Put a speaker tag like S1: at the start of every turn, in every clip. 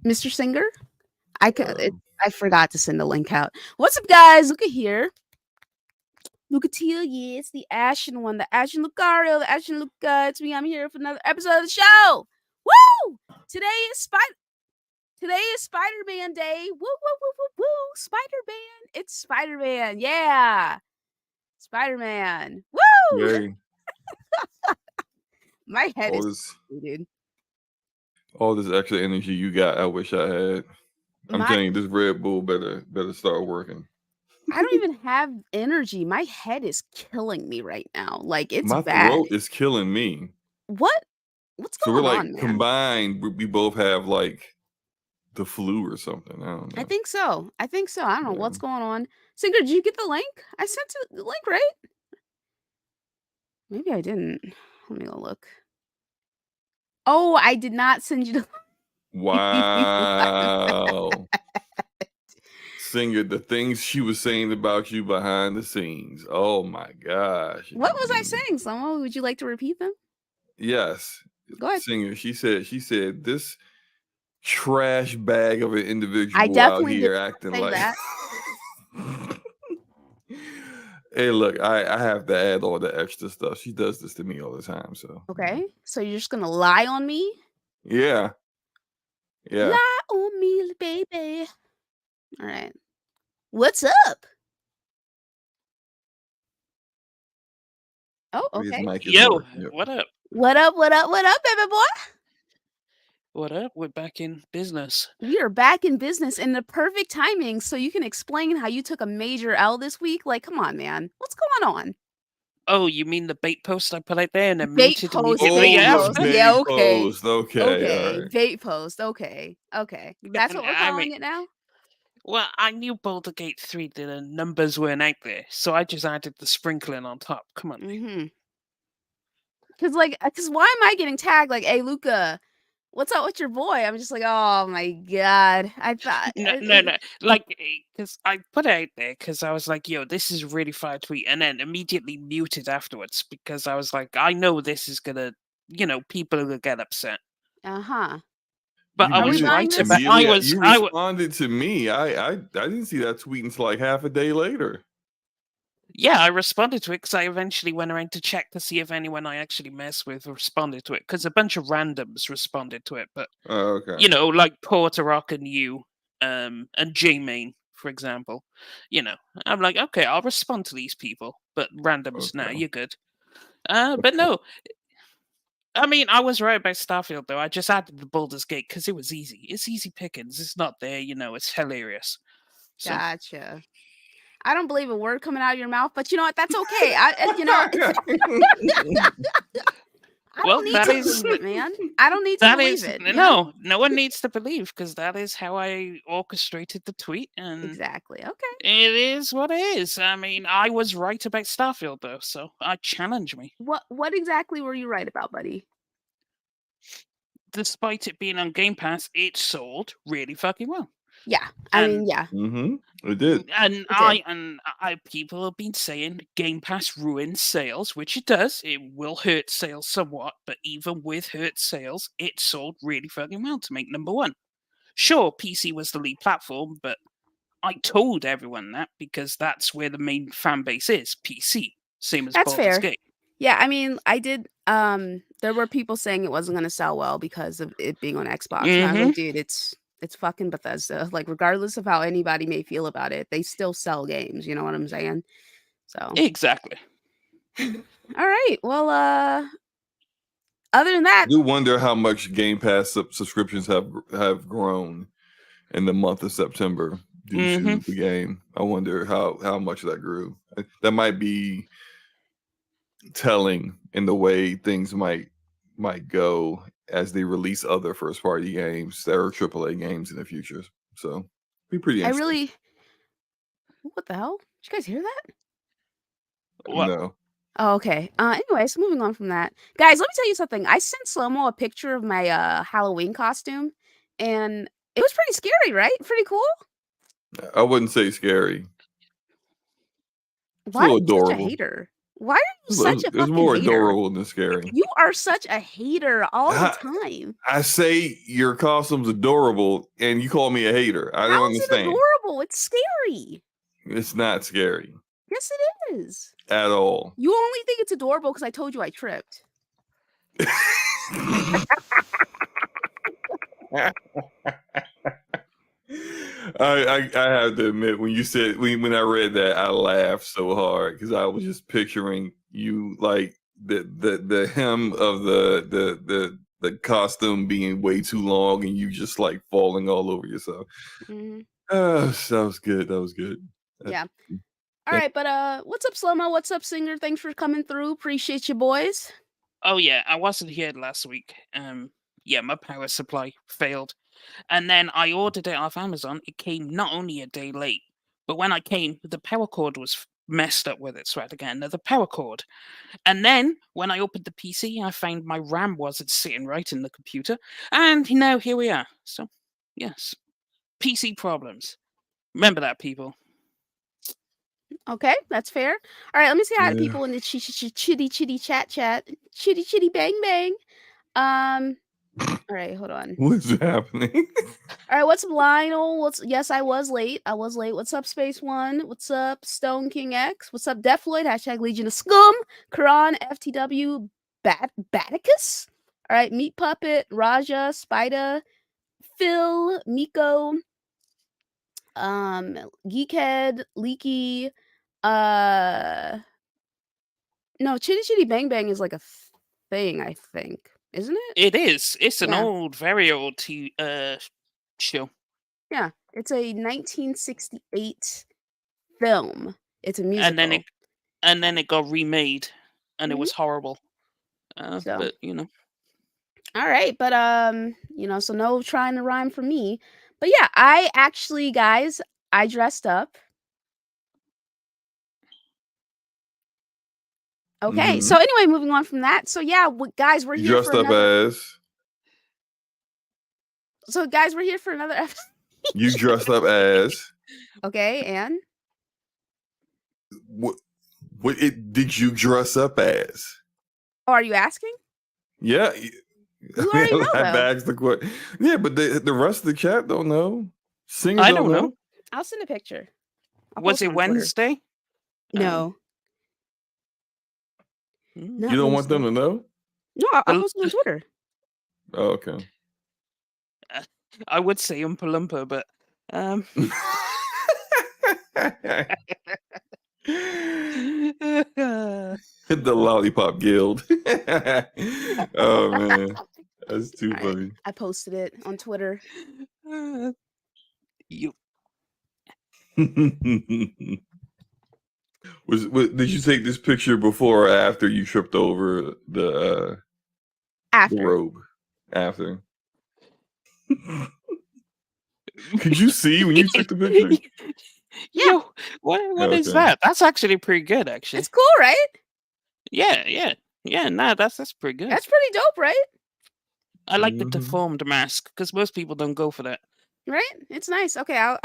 S1: Mr. Singer. I
S2: Um,
S1: I forgot to send the link out. What's up, guys? Look at here. Look at you. Yeah, it's the Ashen one, the Ashen Lucario, the Ashen Luca. It's me. I'm here for another episode of the show. Woo! Today is Spider-Man Day. Woo, woo, woo, woo, woo. Spider-Man. It's Spider-Man. Yeah. Spider-Man. Woo!
S2: Yay!
S1: My head
S2: All
S1: is
S2: this,
S1: dude.
S2: all this extra energy you got, I wish I had. I'm
S1: My
S2: telling you, this Red Bull better start working.
S1: I don't even have energy. My head is killing me right now. Like it's
S2: My
S1: bad.
S2: throat is killing me.
S1: What? What's
S2: So we're
S1: going
S2: like
S1: on, man?
S2: combined. We both have like the flu or something. I don't
S1: I
S2: know.
S1: think so. I think so. I don't know
S2: Yeah.
S1: what's going on. Singer, did you get the link? I sent the link, right? Maybe I didn't. Let me go look. Oh, I did not send you the
S2: Wow. Singer, the things she was saying about you behind the scenes. Oh my gosh.
S1: What was I saying? Someone, would you like to repeat them?
S2: Yes.
S1: Go ahead.
S2: Singer, she said this trash bag of an
S1: I
S2: individual out
S1: definitely did
S2: here
S1: not
S2: acting
S1: say
S2: like
S1: that.
S2: Hey, look, I have to add all the extra stuff. She does this to me all the time, so
S1: Okay. So you're just gonna lie on me?
S2: yeah. Yeah.
S1: Lie on me, baby. All right. What's up? Oh,
S2: His
S1: okay.
S2: mic is
S3: Yo,
S2: working. Yep.
S3: what up?
S1: What up? What up? What up, baby boy?
S3: What up? We're back in business.
S1: We are back in business in the perfect timing so you can explain how you took a major L this week. Like, come on, man. What's going on?
S3: Oh, you mean the bait post I put out there and then
S1: Bait
S3: muted
S1: post,
S3: immediately
S2: Oh,
S1: bait
S2: the
S1: post.
S3: after?
S1: Yeah,
S2: Bay
S1: okay.
S2: post. Okay, all
S1: Okay.
S2: right.
S1: Bait post. Okay. Okay. That's what we're
S3: I
S1: calling
S3: mean,
S1: it now?
S3: well, I knew Boulder Gate 3 the numbers weren't out there, so I just added the sprinkling on top. Come on.
S1: Mm-hmm. Cause why am I getting tagged like, hey Luca, what's up with your boy? I'm just like, oh my god. I thought
S3: No. Like, because I put it out there because I was like, yo, this is a really fire tweet, and then immediately muted afterwards because I was like, I know this is gonna, people will get upset.
S1: uh-huh.
S3: But
S2: You
S3: I
S1: Are we
S3: was
S2: muted
S1: buying
S3: right about
S1: this?
S3: I
S2: immediately.
S3: was
S2: You
S3: I was
S2: responded to me. I didn't see that tweet until like half a day later.
S3: Yeah, I responded to it because I eventually went around to check to see if anyone I actually mess with responded to it. Because a bunch of randoms responded to it, but
S2: Oh, okay.
S3: like Porter Rock and you, and J Main, for example. I'm like, okay, I'll respond to these people, but randoms, nah,
S2: Okay.
S3: you're good. But no, I mean, I was right about Starfield though. I just added the Baldur's Gate because it was easy. It's easy pickings. It's not there, it's hilarious. So
S1: Gotcha. I don't believe a word coming out of your mouth, but you know what? That's okay. I
S3: well,
S1: don't need
S3: that
S1: to
S3: is
S1: believe it, man. I don't need to
S3: That
S1: believe
S3: is
S1: it.
S3: no one needs to believe because that is how I orchestrated the tweet, and
S1: Exactly. Okay.
S3: it is what it is. I mean, I was right about Starfield though, so I challenge me.
S1: What exactly were you right about, buddy?
S3: Despite it being on Game Pass, it sold really fucking well,
S1: Yeah. I mean,
S3: and
S1: yeah,
S2: Mm-hmm. It did.
S3: and
S1: it did.
S3: I people have been saying Game Pass ruins sales, which it does. It will hurt sales somewhat, but even with hurt sales, it sold really fucking well to make number one. Sure, PC was the lead platform, but I told everyone that because that's where the main fan base is, PC, same as
S1: That's
S3: Baldur's
S1: fair.
S3: Gate.
S1: Yeah, I mean, I did there were people saying it wasn't gonna sell well because of it being on Xbox. And I was
S3: Mm-hmm.
S1: like, dude, it's fucking Bethesda. Like, regardless of how anybody may feel about it, they still sell games, you know what I'm saying? So
S3: Exactly.
S1: all right. Well, other than
S2: I
S1: that,
S2: do wonder how much Game Pass subscriptions have grown in the month of September due
S3: Mm-hmm.
S2: to the game. I wonder how much that grew. That might be telling in the way things might go as they release other first party games that are AAA games in the future. So be pretty
S1: I
S2: interesting.
S1: really what the hell? Did you guys hear that?
S3: Well,
S2: No.
S1: Oh, okay. Anyways, moving on from that. Guys, let me tell you something. I sent Slomo a picture of my Halloween costume and it was pretty scary, right? Pretty cool.
S2: I wouldn't say scary. It's a
S1: Why are
S2: little
S1: you such a
S2: adorable.
S1: hater? Why are you such a
S2: It's
S1: fucking
S2: more
S1: hater?
S2: adorable than scary.
S1: You are such a hater all the time.
S2: I say your costume's adorable, and you call me a hater. I don't
S1: How is it
S2: understand.
S1: adorable? It's scary.
S2: It's not scary
S1: Yes, it is.
S2: at all.
S1: You only think it's adorable because I told you I tripped.
S2: I have to admit, when you said when I read that, I laughed so hard because I was just picturing you like the hem of the costume being way too long and you just like falling all over yourself.
S1: Mm-hmm.
S2: That was good. That was good.
S1: Yeah. All right, but what's up, Slow-Mo? What's up, Singer? Thanks for coming through. Appreciate you, boys.
S3: Oh yeah, I wasn't here last week. Yeah, my power supply failed, and then I ordered it off Amazon. It came not only a day late, but when I came, the power cord was messed up with it, so I had to get another power cord. And then when I opened the PC, I found my RAM wasn't sitting right in the computer, and now here we are. So, yes, PC problems. Remember that, people.
S1: Okay, that's fair. All right, let me say hi to
S2: Yeah.
S1: people in the chitty chat. Chitty bang bang. All right, hold on.
S2: What's happening?
S1: All right, what's up, Lionel? Yes, I was late. What's up, Space One? What's up, Stone King X? What's up, Defloid? # Legion of Scum. Karan, FTW, Baticus. All right, Meat Puppet, Raja, Spida, Phil, Miko, Geekhead, Leaky, no, Chitty Bang Bang is like a thing, I think, isn't it?
S3: It is. It's an
S1: Yeah.
S3: old, very old show.
S1: Yeah, it's a 1968 film. It's a musical.
S3: And then it got remade, and it
S1: Mhm.
S3: was horrible.
S1: So.
S3: But you know.
S1: All right, but so no trying to rhyme for me. But yeah, I actually, guys, I dressed up. Okay, so anyway, moving on from that. So yeah, guys, we're
S2: You
S1: here
S2: dressed
S1: for
S2: up
S1: another.
S2: as.
S1: So guys, we're here for another episode.
S2: You dressed up as.
S1: Okay, and
S2: What did you dress up as?
S1: oh, are you asking?
S2: Yeah.
S1: You already know, though.
S2: Bags the question. Yeah, but the rest of the chat don't know. Singers
S3: I don't know.
S1: I'll send a picture.
S3: Was it Wednesday?
S1: No.
S2: You don't want them to know?
S1: No, I'll post it on Twitter.
S2: Oh, okay.
S3: I would say Oompa Loompa, but
S2: the Lollipop Guild. Oh man, that's too funny.
S1: I posted it on Twitter.
S3: You.
S2: Did you take this picture before or after you tripped over the robe? After. Could you see when you took the picture?
S1: Yeah.
S3: Yo, what is that? That's actually pretty good, actually.
S1: It's cool, right?
S3: Yeah. Nah, that's pretty good.
S1: That's pretty dope, right?
S3: I like the deformed mask because most people don't go for that.
S1: Right? It's nice. Okay, I'll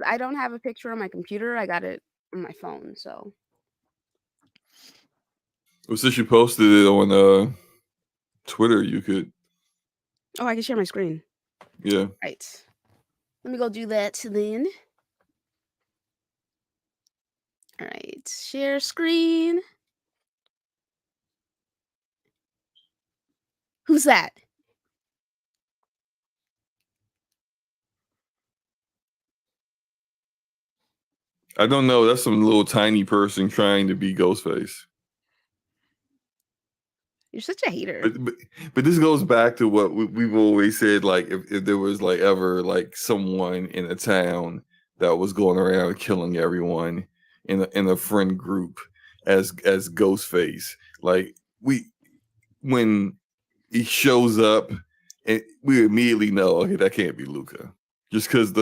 S1: I don't have a picture on my computer. I got it on my phone, so.
S2: Well, since you posted it on Twitter, you could.
S1: Oh, I can share my screen.
S2: Yeah.
S1: Right. Let me go do that then. All right. Share screen. Who's that?
S2: I don't know. That's some little tiny person trying to be Ghostface.
S1: You're such a hater.
S2: But this goes back to what we've always said. Like, if there was like ever like someone in a town that was going around killing everyone in a friend group as Ghostface, like when he shows up, and we immediately know, okay, that can't be Luca, just because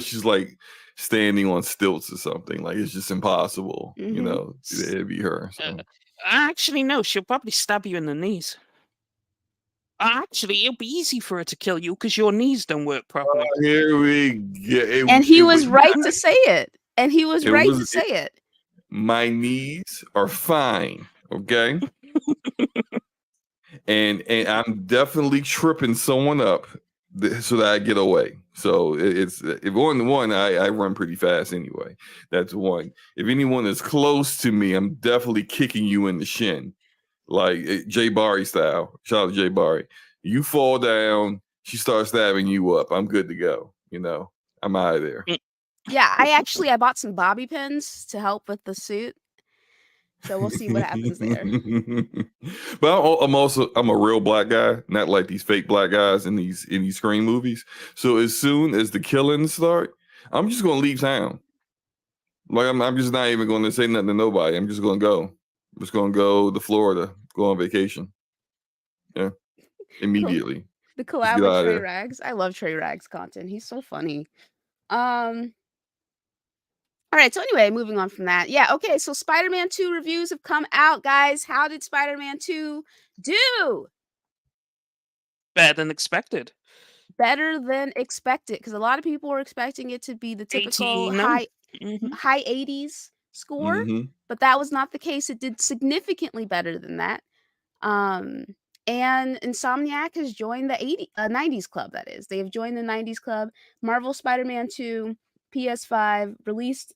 S2: she's like standing on stilts or something. Like, it's just impossible. It'd be her. So.
S3: Actually, no. She'll probably stab you in the knees. Actually, it'll be easy for her to kill you because your knees don't work properly.
S2: Here we go.
S1: And he was right to say it. And he was right to say it.
S2: My knees are fine. Okay. and I'm definitely tripping someone up so that I get away. So it's if one, I run pretty fast anyway. That's one. If anyone is close to me, I'm definitely kicking you in the shin, like Jay Barry style. Shout out to Jay Barry. You fall down, she starts stabbing you up. I'm good to go. I'm out of there.
S1: Yeah, I bought some bobby pins to help with the suit. So we'll see what happens there.
S2: But I'm a real black guy, not like these fake black guys in these Scream movies. So as soon as the killings start, I'm just gonna leave town. Like I'm just not even going to say nothing to nobody. I'm just gonna go. I'm just gonna go to Florida, go on vacation. Yeah, immediately.
S1: The
S2: Just
S1: collab
S2: get
S1: with
S2: out of
S1: Trey
S2: there.
S1: Rags. I love Trey Rags content. He's so funny. All right, so anyway, moving on from that. Yeah, okay, so Spider-Man 2 reviews have come out, guys. How did Spider-Man 2 do?
S3: Better than expected.
S1: Better than expected, because a lot of people were expecting it to be the typical
S3: 89.
S1: high 80s score,
S2: Mm-hmm.
S1: but that was not the case. It did significantly better than that. Um, and Insomniac has joined the 90s club, that is. They have joined the 90s club. Marvel Spider-Man 2 PS5 released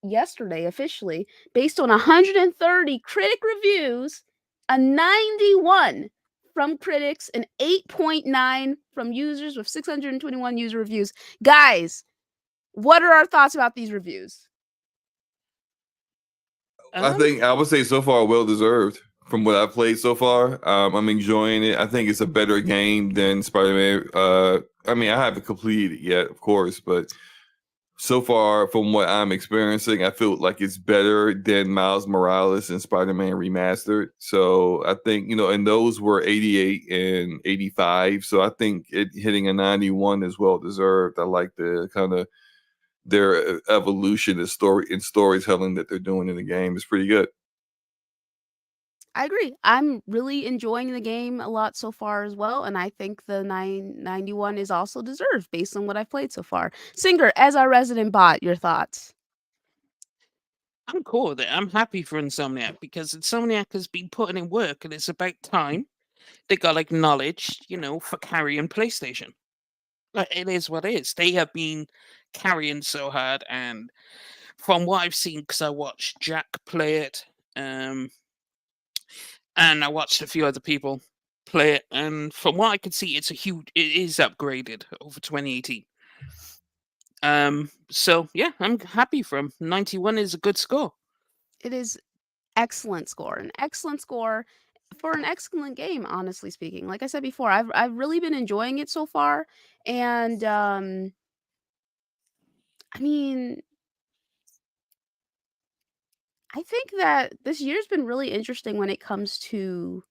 S1: yesterday officially based on 130 critic reviews, a 91 from critics, an 8.9 from users with 621 user reviews. Guys, what are our thoughts about these reviews?
S2: I think I would say so far well deserved from what I've played so far. I'm enjoying it. I think it's a better game than Spider-Man. I mean, I haven't completed it yet, of course, but so far from what I'm experiencing, I feel like it's better than Miles Morales and Spider-Man Remastered. So I think, and those were 88 and 85. So I think it hitting a 91 is well deserved. I like the kind of their evolution in storytelling that they're doing in the game is pretty good.
S1: I agree. I'm really enjoying the game a lot so far as well, and I think the 991 is also deserved based on what I've played so far. Singer, as our resident bot, your thoughts?
S3: I'm cool with it. I'm happy for Insomniac because Insomniac has been putting in work, and it's about time they got acknowledged, for carrying PlayStation. Like, it is what it is. They have been carrying so hard, and from what I've seen, because I watched Jack play it, and I watched a few other people play it, and from what I can see, it is upgraded over 2018. So yeah, I'm happy for him. 91 is a good score.
S1: It is excellent score, an excellent score for an excellent game, honestly speaking. Like I said before, I've really been enjoying it so far, and I mean, I think that this year's been really interesting when it comes to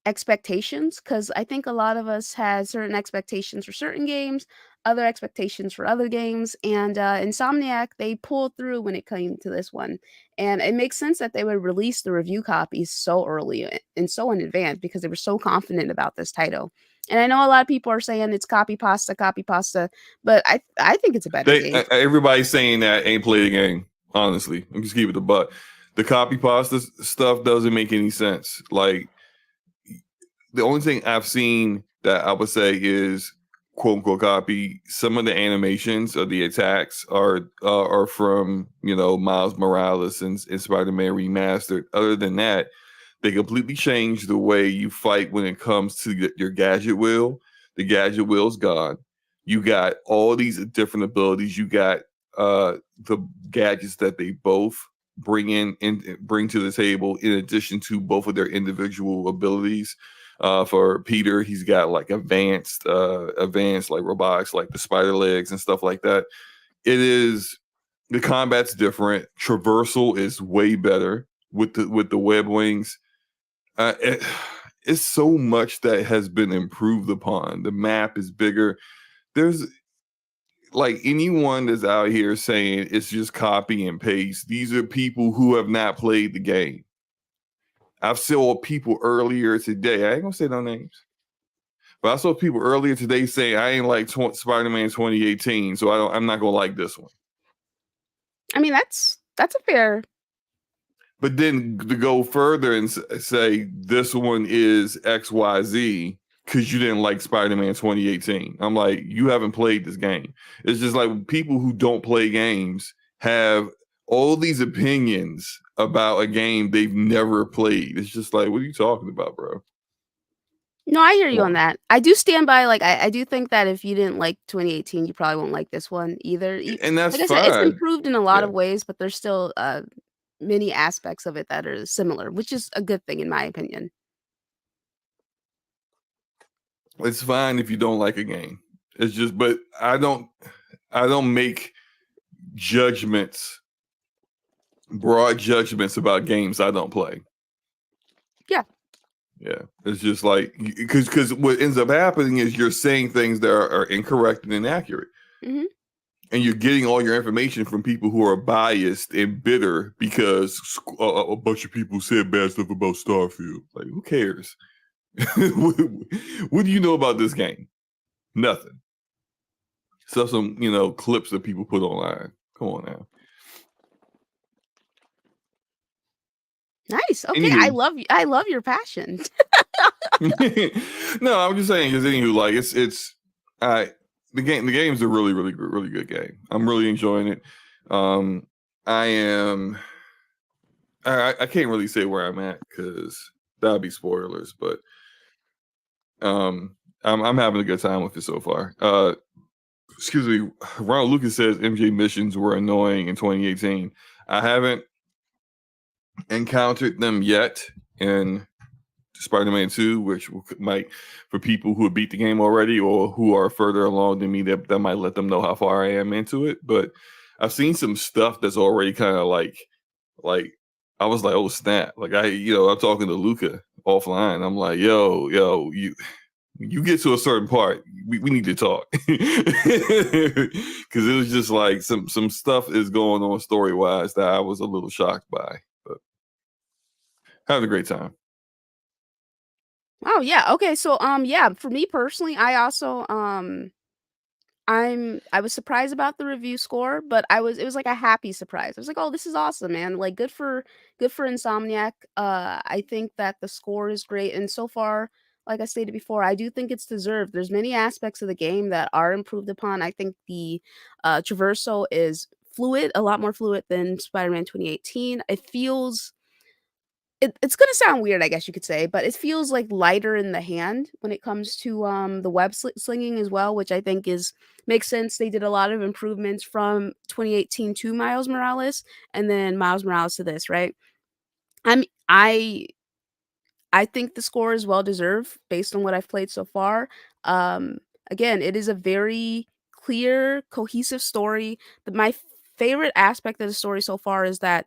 S1: expectations, because I think a lot of us had certain expectations for certain games, other expectations for other games, and Insomniac, they pulled through when it came to this one. And it makes sense that they would release the review copies so early and so in advance because they were so confident about this title. And I know a lot of people are saying it's copy pasta, but I think it's a better game.
S2: Everybody's saying that ain't played the game. Honestly, I'm just keep it the butt. The copy pasta stuff doesn't make any sense. Like the only thing I've seen that I would say is quote unquote copy. Some of the animations of the attacks are from Miles Morales and Spider-Man Remastered. Other than that, they completely changed the way you fight when it comes to your gadget wheel. The gadget wheel's gone. You got all these different abilities. You got the gadgets that they both bring to the table in addition to both of their individual abilities. For Peter, he's got like advanced like robotics, like the spider legs and stuff like that. The combat's different. Traversal is way better with the web wings. It's so much that has been improved upon. The map is bigger. There's like anyone that's out here saying it's just copy and paste. These are people who have not played the game. I've saw people earlier today. I ain't gonna say no names, but I saw people earlier today saying I ain't like Spider-Man 2018, so I'm not gonna like this one.
S1: I mean, that's a fair
S2: But then to go further and say this one is XYZ because you didn't like Spider-Man 2018. I'm like, you haven't played this game. It's just like people who don't play games have all these opinions about a game they've never played. It's just like, what are you talking about, bro?
S1: No, I hear
S2: Come
S1: you on
S2: on.
S1: that. I do stand by, like, I do think that if you didn't like 2018, you probably won't like this one either.
S2: And that's
S1: Like I said, it's
S2: fine.
S1: improved in a lot
S2: Yeah.
S1: of ways, but there's still many aspects of it that are similar, which is a good thing in my opinion.
S2: It's fine if you don't like a game. It's just, but I don't make judgments, broad judgments about games I don't play.
S1: Yeah.
S2: Yeah, it's just like because what ends up happening is you're saying things that are incorrect and inaccurate,
S1: Hmm.
S2: and you're getting all your information from people who are biased and bitter because a bunch of people said bad stuff about Starfield. Like, who cares? What do you know about this game? Nothing. So some clips that people put online. Come on now.
S1: Nice. Okay,
S2: Anywho,
S1: I love your passion.
S2: no, I'm just saying because anywho, like I the game's a really really good game. I'm really enjoying it. I am. I can't really say where I'm at because that'd be spoilers, but I'm having a good time with it so far. Excuse me, Ronald Lucas says MJ missions were annoying in 2018. I haven't encountered them yet in Spider-Man 2, which might, for people who have beat the game already or who are further along than me, that might let them know how far I am into it. But I've seen some stuff that's already kind of like I was like, oh snap! Like I'm talking to Luca offline. I'm like, yo, you get to a certain part, we need to talk because it was just like some stuff is going on story wise that I was a little shocked by, but having a great time.
S1: Oh yeah. Okay. So yeah, for me personally, I also I was surprised about the review score, but it was like a happy surprise. I was like, "Oh, this is awesome, man. Like good for Insomniac." I think that the score is great and so far, like I stated before, I do think it's deserved. There's many aspects of the game that are improved upon. I think the traversal is fluid, a lot more fluid than Spider-Man 2018. It feels it's gonna sound weird, I guess you could say, but it feels like lighter in the hand when it comes to the slinging as well, which I think is makes sense. They did a lot of improvements from 2018 to Miles Morales, and then Miles Morales to this, right? I'm I think the score is well deserved based on what I've played so far. Um, Again, it is a very clear, cohesive story. My favorite aspect of the story so far is that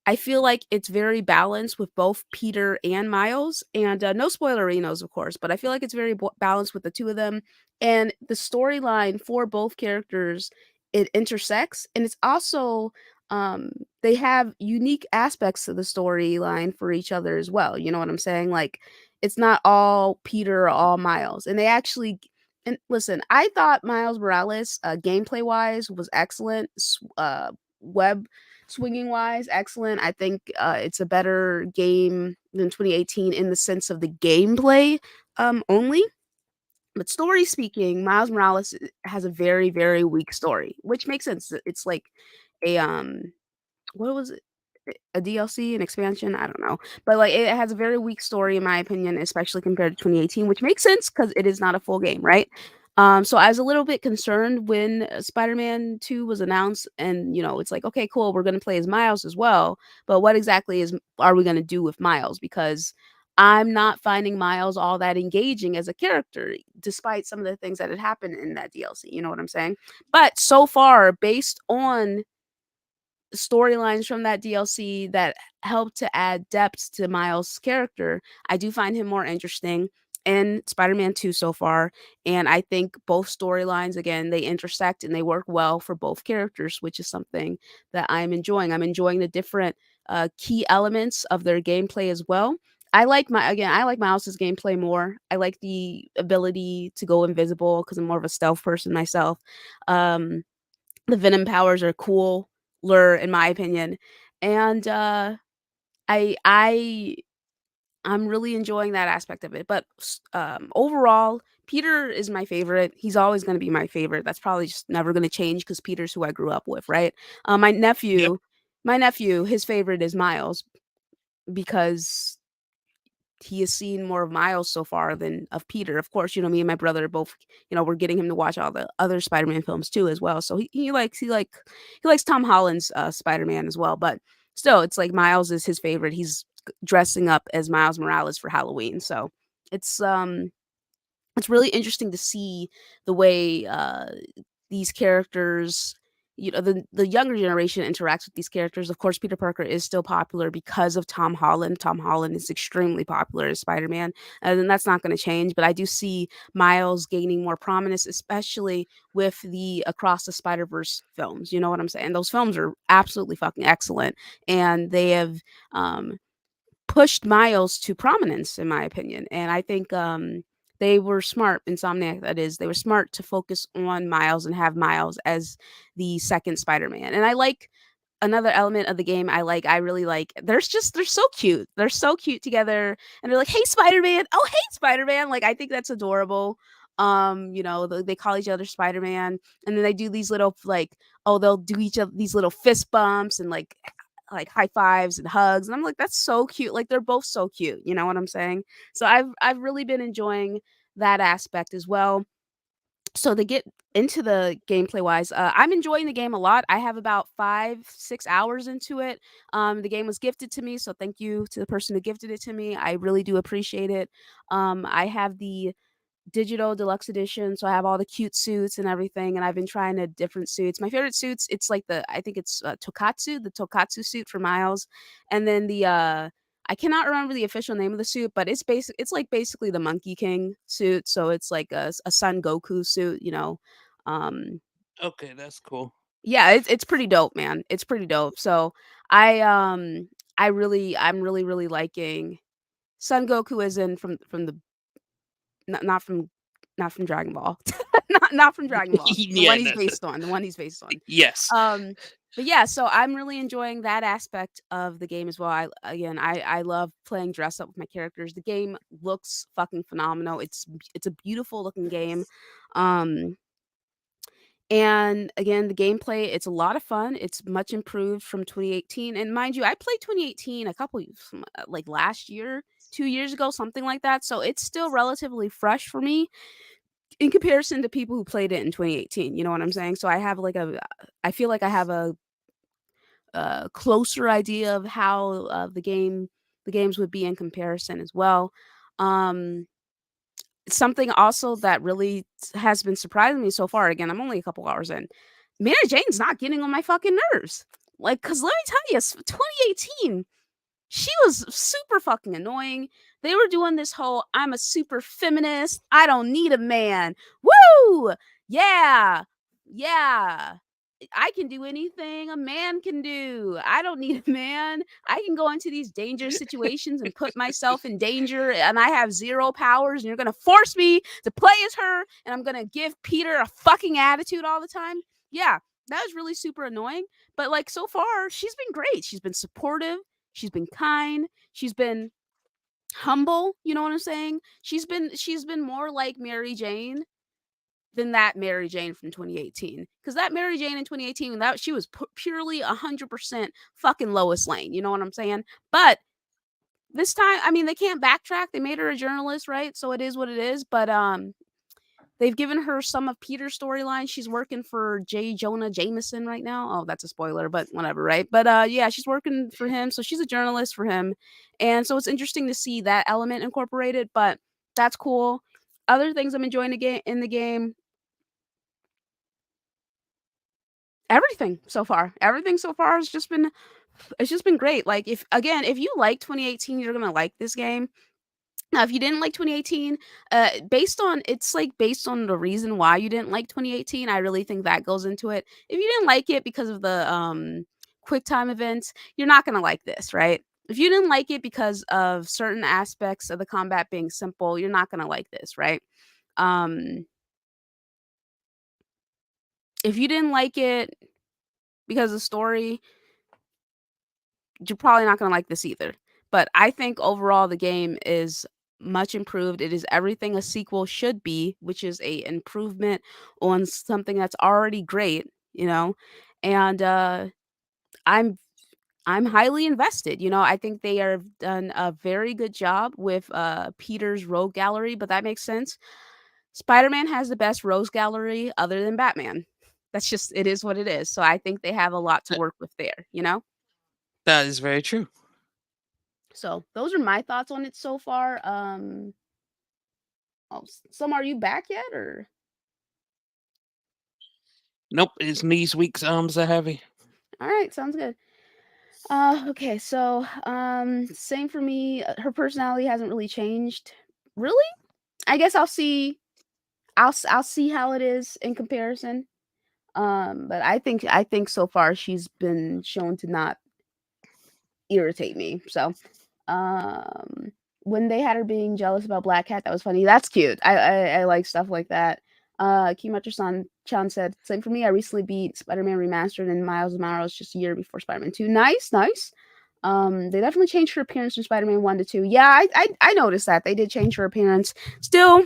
S1: I feel like it's very balanced with both Peter and Miles, and no spoilerinos, of course, but I feel like it's very balanced with the two of them. And the storyline for both characters, it intersects, and it's also they have unique aspects to the storyline for each other as well. You know what I'm saying? Like it's not all Peter or all Miles, and they actually. And listen, I thought Miles Morales, gameplay wise, was excellent. Web swinging wise, excellent. I think it's a better game than 2018 in the sense of the gameplay only. But story speaking, Miles Morales has a very weak story, which makes sense. It's like a what was it? A DLC, an expansion, I don't know. But like it has a very weak story in my opinion, especially compared to 2018, which makes sense because it is not a full game, right? So I was a little bit concerned when Spider-Man 2 was announced and it's like, okay, cool, we're gonna play as Miles as well. But what exactly are we gonna do with Miles? Because I'm not finding Miles all that engaging as a character, despite some of the things that had happened in that DLC. You know what I'm saying? But so far, based on storylines from that DLC that help to add depth to Miles' character, I do find him more interesting in Spider-Man 2 so far. And I think both storylines, again, they intersect and they work well for both characters, which is something that I'm enjoying. I'm enjoying the different key elements of their gameplay as well. I like Miles's gameplay more. I like the ability to go invisible because I'm more of a stealth person myself. Um, the Venom powers are cool lure in my opinion. And I I'm really enjoying that aspect of it. But overall, Peter is my favorite. He's always going to be my favorite. That's probably just never going to change because Peter's who I grew up with, right? My
S3: Yep.
S1: nephew, his favorite is Miles because he has seen more of Miles so far than of Peter. Of course, me and my brother are both, we're getting him to watch all the other Spider-Man films too as well. So he likes Tom Holland's Spider-Man as well. But still, it's like Miles is his favorite. He's dressing up as Miles Morales for Halloween. So it's um it's really interesting to see the way these characters, the younger generation interacts with these characters. Of course, Peter Parker is still popular because of Tom Holland. Tom Holland is extremely popular as Spider-Man, and that's not going to change. But I do see Miles gaining more prominence, especially with the Across the Spider-Verse films. You know what I'm saying? Those films are absolutely fucking excellent, and they have um, pushed Miles to prominence, in my opinion. And I think they were smart, Insomniac, that is, they were smart to focus on Miles and have Miles as the second Spider Man. And I like another element of the game I really like. They're so cute. They're so cute together. And they're like, hey, Spider Man. Oh, hey, Spider Man. Like, I think that's adorable. They call each other Spider Man. And then they do these little, like, oh, they'll do each of these little fist bumps and like high fives and hugs, and I'm like, that's so cute. Like, they're both so cute, you know what I'm saying? So I've really been enjoying that aspect as well. So to get into the gameplay wise, I'm enjoying the game a lot. I have about 5-6 hours into it. The game was gifted to me, so thank you to the person who gifted it to me. I really do appreciate it. I have the digital deluxe edition, so I have all the cute suits and everything, and I've been trying the different suits. My favorite suits, it's like I think it's the Tokatsu suit for Miles, and then I cannot remember the official name of the suit, but it's like basically the Monkey King suit, so it's like a Son Goku suit, Um,
S3: Okay, that's cool.
S1: yeah, it's pretty dope, man. It's pretty dope. So I um I'm really liking Son Goku is in from the not not from not from Dragon Ball. Not from Dragon Ball. The
S3: Yeah,
S1: one he's
S3: no,
S1: based on, the one he's based on.
S3: yes.
S1: Um, but yeah, so I'm really enjoying that aspect of the game as well. I love playing dress up with my characters. The game looks fucking phenomenal. It's a beautiful looking game. Um, and again, the gameplay, it's a lot of fun. It's much improved from 2018. And mind you, I played 2018 a couple like last year, 2 years ago, something like that. So it's still relatively fresh for me in comparison to people who played it in 2018. You know what I'm saying? So I feel like I have a closer idea of how the games would be in comparison as well. Um, Something also that really has been surprising me so far. Again, I'm only a couple hours in. Mary Jane's not getting on my fucking nerves. Like, cause let me tell you, 2018, she was super fucking annoying. They were doing this whole I'm a super feminist. I don't need a man. Woo! Yeah. Yeah. I can do anything a man can do. I don't need a man. I can go into these dangerous situations and put myself in danger, and I have zero powers, and you're going to force me to play as her, and I'm going to give Peter a fucking attitude all the time. Yeah, that was really super annoying. But like so far, she's been great. She's been supportive. She's been kind. She's been humble. You know what I'm saying? She's been more like Mary Jane than that Mary Jane from 2018. Because that Mary Jane in 2018, that she was purely 100% fucking Lois Lane. You know what I'm saying? But this time, I mean, they can't backtrack. They made her a journalist, right? So it is what it is. But they've given her some of Peter's storyline. She's working for J. Jonah Jameson right now. Oh, that's a spoiler, but whatever, right? But yeah, she's working for him. So she's a journalist for him. And so it's interesting to see that element incorporated, but that's cool. Other things I'm enjoying in the game, everything so far has just been it's just been great. Like, if you like 2018, you're gonna like this game. Now, if you didn't like 2018, based on the reason why you didn't like 2018, I really think that goes into it. If you didn't like it because of the quick time events, you're not gonna like this, right? If you didn't like it because of certain aspects of the combat being simple, you're not gonna like this, right? Um, if you didn't like it because of the story, you're probably not gonna like this either. But I think overall the game is much improved. It is everything a sequel should be, which is a improvement on something that's already great, And I'm I'm highly invested. I think they have done a very good job with Peter's rogue gallery, but that makes sense. Spider-Man has the best rogues gallery other than Batman. That's just it is what it is. So I think they have a lot to
S3: Th-
S1: work with there.
S3: That is very true.
S1: So those are my thoughts on it so far. Some are you back yet or
S3: Nope, his knees weak, arms are heavy.
S1: all right, sounds good. Okay, so same for me. Her personality hasn't really changed. Really? I guess I'll see how it is in comparison. But I think so far she's been shown to not irritate me. So, um, when they had her being jealous about Black Cat, that was funny. That's cute. I like stuff like that. Kimacher-san Chan said, "Same for me. I recently beat Spider-Man Remastered and Miles Morales just a year before Spider-Man 2. Nice, nice. They definitely changed her appearance from Spider-Man 1 to 2. Yeah, I noticed that they did change her appearance. Still,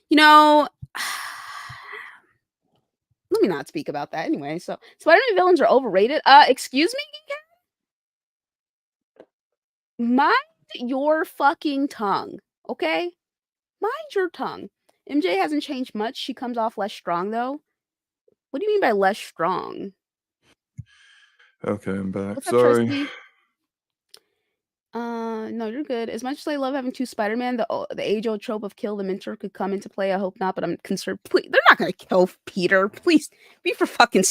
S1: you know." Let me not speak about that anyway. So, Spider-Man villains are overrated. Excuse me? Mind your fucking tongue, okay? Mind your tongue. MJ hasn't changed much. She comes off less strong, though. What do you mean by less strong?
S2: Okay, I'm back.
S1: What's up,
S2: Sorry.
S1: Tristy? No, you're good. As much as I love having two Spider-Man, the age-old trope of kill the mentor could come into play. I hope not, but I'm concerned. Please, they're not gonna kill Peter. Please, be for fucking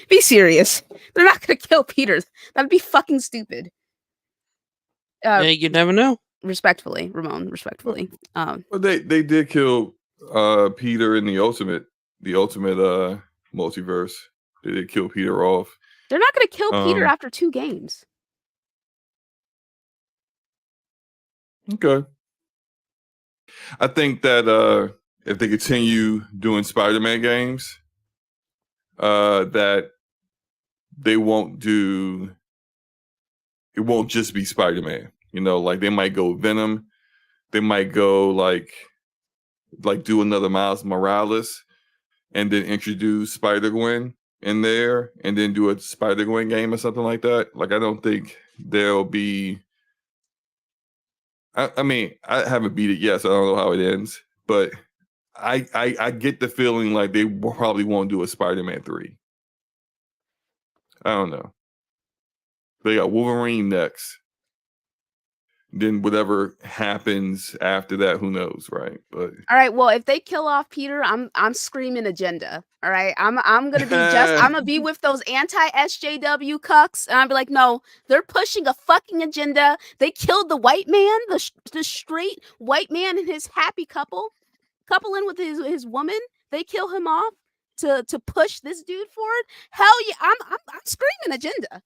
S1: be serious. They're not gonna kill Peter. That'd be fucking stupid.
S3: You never know.
S1: Respectfully, Ramon. Respectfully.
S2: Well, they did kill Peter in the ultimate multiverse. They did kill Peter off.
S1: They're not gonna kill Peter after 2 games.
S2: Okay. I think that if they continue doing Spider-Man games, that they won't do. It won't just be Spider-Man. Like they might go Venom. They might go like do another Miles Morales, and then introduce Spider-Gwen in there, and then do a Spider-Gwen game or something like that. Like I don't think there'll be. I mean, I haven't beat it yet, so I don't know how it ends. But I get the feeling like they probably won't do a Spider-Man 3. I don't know. They got Wolverine next. Then whatever happens after that, who knows, right? But
S1: all right, well, if they kill off Peter, I'm screaming agenda. All right, I'm gonna be with those anti-SJW cucks, and I'll be like, no, they're pushing a fucking agenda. They killed the white man, the straight white man and his happy coupling with his woman. They kill him off to push this dude forward. Hell yeah, I'm screaming agenda.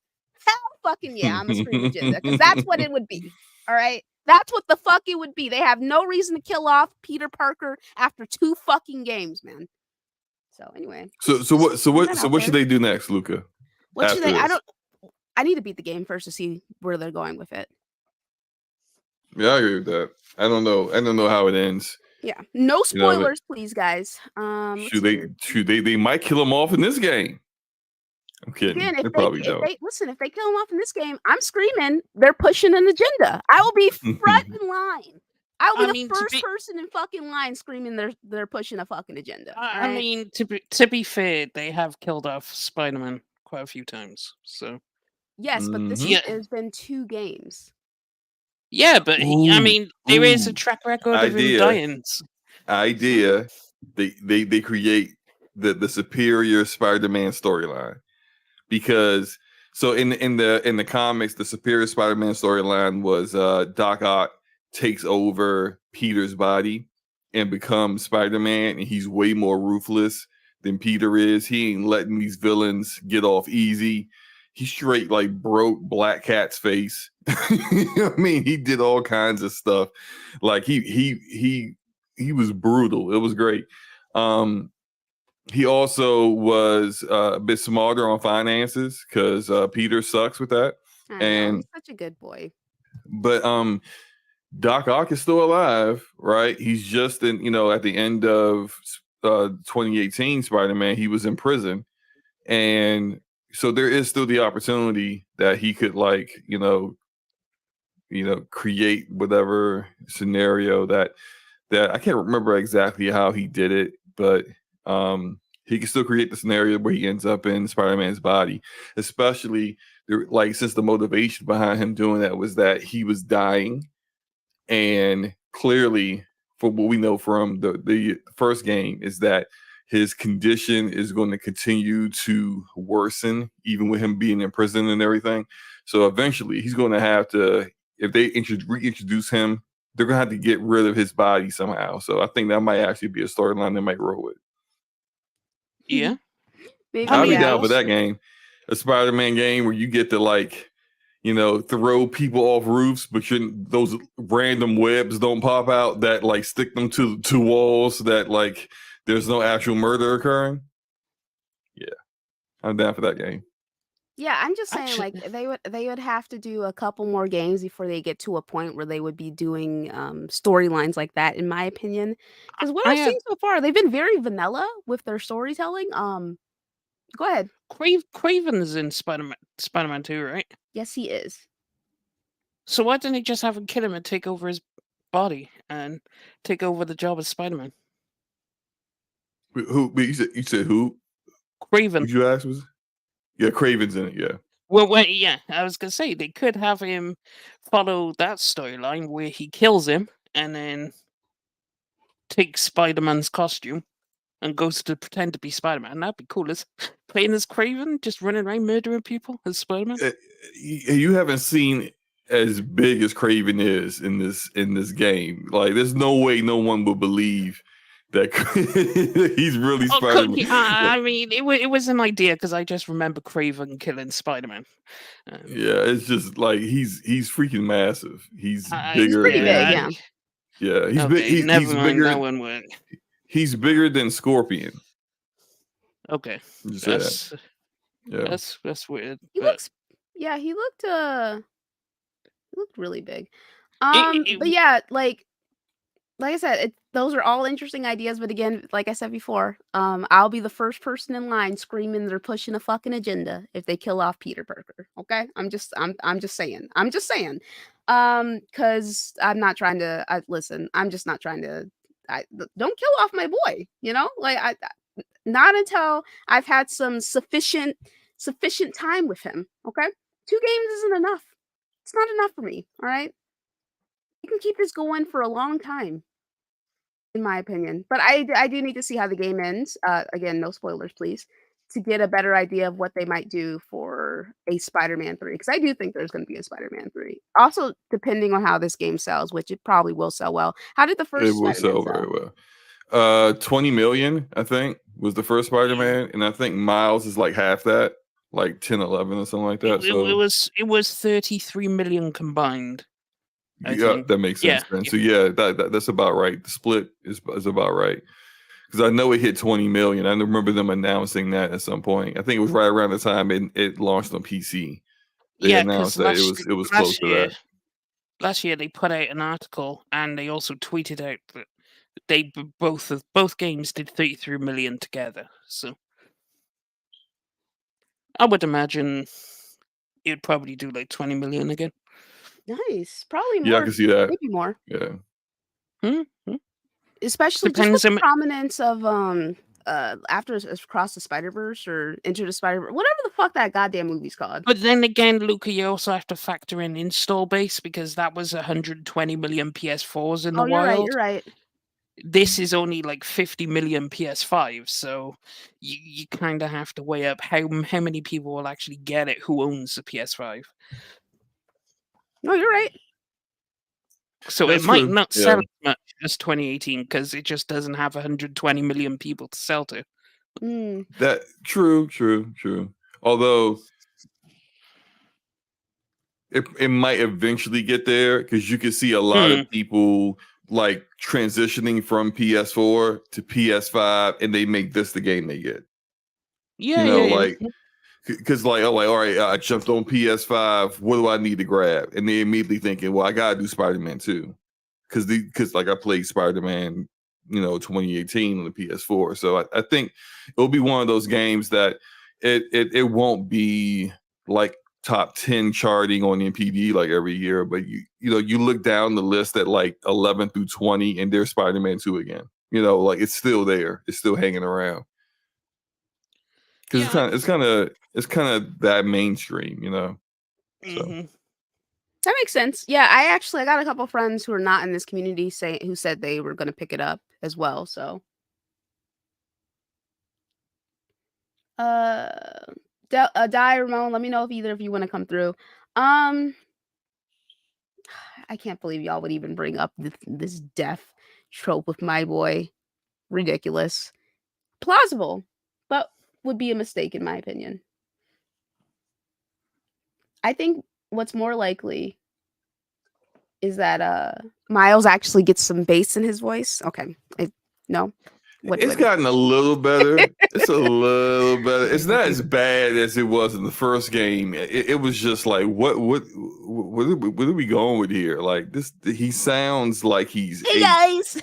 S1: Hell fucking yeah, I'm a screaming agenda because that's what it would be. All right. That's what the fuck it would be. They have no reason to kill off Peter Parker after 2 fucking games, man. So anyway.
S2: so what should they do next, Luca?
S1: What should they? I need to beat the game first to see where they're going with it.
S2: Yeah, I agree with that. I don't know how it ends.
S1: Yeah. No spoilers, please, guys.
S2: They might kill him off in this game. I'm kidding.
S1: Again,
S2: if
S1: they kill him off in this game, I'm screaming. They're pushing an agenda. I will be front in line. I will be the first person in fucking line screaming. They're pushing a fucking agenda.
S3: I mean, to be fair, they have killed off Spider-Man quite a few times. So
S1: yes, but this has been 2 games.
S3: Yeah, but I mean, there is a track record of him dying.
S2: They create the superior Spider-Man storyline. Because so in the comics, the superior Spider-Man storyline was Doc Ock takes over Peter's body and becomes Spider-Man, and he's way more ruthless than Peter is. He ain't letting these villains get off easy. He straight like broke Black Cat's face. You know what I mean? He did all kinds of stuff. Like he was brutal. It was great. He also was a bit smarter on finances because Peter sucks with that.
S1: I know,
S2: And
S1: he's such a good boy.
S2: but Doc Ock is still alive, right? He's just in, at the end of 2018 Spider-Man, he was in prison. And so there is still the opportunity that he could create whatever scenario that I can't remember exactly how he did it, but he can still create the scenario where he ends up in Spider-Man's body, especially since the motivation behind him doing that was that he was dying. And clearly, from what we know from the first game, is that his condition is going to continue to worsen, even with him being in prison and everything. So eventually, he's going to have to, if they reintroduce him, they're going to have to get rid of his body somehow. So I think that might actually be a storyline they might roll with.
S3: Yeah.
S1: Maybe,
S2: I'll be
S1: yeah.
S2: down for that game. A Spider-Man game where you get to throw people off roofs, but those random webs don't pop out that stick them to walls so that there's no actual murder occurring. Yeah, I'm down for that game.
S1: Yeah, I'm just saying,
S3: Actually-
S1: they would have to do a couple more games before they get to a point where they would be doing storylines like that, in my opinion. Because what
S3: I
S1: I've
S3: had
S1: seen so far, they've been very vanilla with their storytelling. Go ahead.
S3: Craven's in Spider-Man 2, right?
S1: Yes, he is.
S3: So why didn't he just have him kill him and take over his body and take over the job as Spider-Man?
S2: Who? You said who?
S3: Craven.
S2: Who you asked was? Yeah, Craven's in it. Yeah.
S3: Well, yeah, I was gonna say they could have him follow that storyline where he kills him and then takes Spider-Man's costume and goes to pretend to be Spider-Man. That'd be cool. As playing as Craven, just running around murdering people as Spider-Man.
S2: You haven't seen as big as Craven is in this game. There's no way no one would believe that he's really Spider-Man.
S3: I mean, it was an idea because I just remember Craven killing Spider-Man.
S2: Yeah, it's just he's freaking massive. He's bigger.
S1: He's pretty big, yeah.
S2: Yeah, he's
S3: okay,
S2: big.
S3: never
S2: He's
S3: mind.
S2: bigger.
S3: That one went.
S2: He's bigger than Scorpion.
S3: Okay,
S2: Just say that. Yeah,
S3: that's weird.
S1: He looks, yeah, he looked really big. But yeah, like I said, those are all interesting ideas. But again, like I said before, I'll be the first person in line screaming they're pushing a fucking agenda if they kill off Peter Parker. Okay, I'm just saying. Because I'm not trying to. Listen, I'm just not trying to. Don't kill off my boy. Not until I've had some sufficient time with him. Okay, 2 games isn't enough. It's not enough for me. All right. You can keep this going for a long time, in my opinion. But I do need to see how the game ends. Again, no spoilers, please, to get a better idea of what they might do for a Spider-Man 3. Because I do think there's going to be a Spider-Man 3. Also, depending on how this game sells, which it probably will sell well. How did the first
S2: it will
S1: Spider-Man
S2: sell very well. 20 million, I think, was the first Spider-Man, and I think Miles is half that, 10, 11 or something like that.
S3: It was 33 million combined.
S2: Yeah, that makes sense.
S3: Yeah.
S2: So yeah, that's about right. The split is about right. Because I know it hit 20 million. I remember them announcing that at some point. I think it was right around the time it launched on PC. They announced that it was close to that.
S3: Last year they put out an article and they also tweeted out that both games did 33 million together. So I would imagine it'd probably do 20 million again.
S1: Nice. Probably more.
S2: Yeah, I can see that.
S1: Maybe more.
S2: Yeah.
S1: Especially just with the prominence of after Across the Spider-Verse or Into the Spider-Verse, whatever the fuck that goddamn movie's called.
S3: But then again, Luca, you also have to factor in install base because that was 120 million PS4s in the wild.
S1: You're right.
S3: This is only 50 million PS5s, so you kind of have to weigh up how many people will actually get it who owns the PS5.
S1: No, you're right.
S3: So it might not sell as much as 2018 because it just doesn't have 120 million people to sell to.
S2: That true. Although it might eventually get there because you can see a lot of people like transitioning from PS4 to PS5, and they make this the game they get.
S3: Yeah, yeah, yeah.
S2: Like because like all right, I jumped on PS5. What do I need to grab? And they immediately thinking, well, I gotta do Spider-Man 2 because like I played Spider-Man, 2018 on the PS4. So I think it'll be one of those games that it won't be like top 10 charting on NPD like every year, but you look down the list at like 11 through 20, and there's Spider-Man 2 again. Like it's still there, it's still hanging around because
S3: Yeah.
S2: it's kind of that mainstream. So.
S3: Mhm.
S1: That makes sense. Yeah, I got a couple friends who are not in this community who said they were going to pick it up as well. So, uh, Di Ramon, let me know if either of you want to come through. Um, I can't believe y'all would even bring up this death trope with my boy. Ridiculous, plausible, but would be a mistake in my opinion. I think what's more likely is that Miles actually gets some bass in his voice. Okay. No. What
S2: It's gotten a little better. It's a little better. It's not as bad as it was in the first game. It was just like, what are we going with here? Like this, he sounds like he's
S1: Hey
S2: 8.
S1: guys.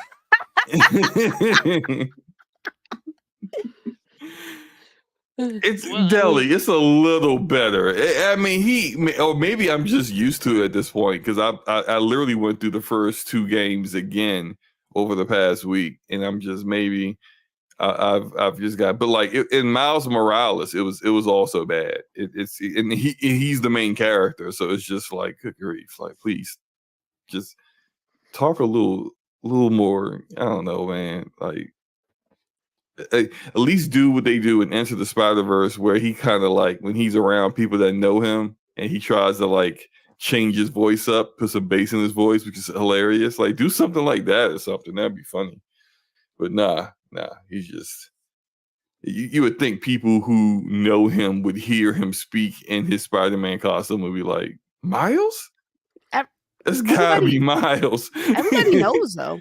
S2: It's
S3: Well,
S2: Deli. It's a little better. I mean, or maybe I'm just used to it at this point because I literally went through the first 2 games again over the past week, and I'm just maybe I've just got. But like in Miles Morales, it was also bad. And he's the main character, so it's just like, good grief, like please, just talk a little more. I don't know, man. Like at least do what they do in Enter the Spider-Verse, where he kind of like when he's around people that know him and he tries to like change his voice up, put some bass in his voice, which is hilarious. Like do something like that or something. That'd be funny. But nah, he's just you would think people who know him would hear him speak in his Spider-Man costume and be like, Miles? That's gotta be Miles.
S1: Everybody knows though.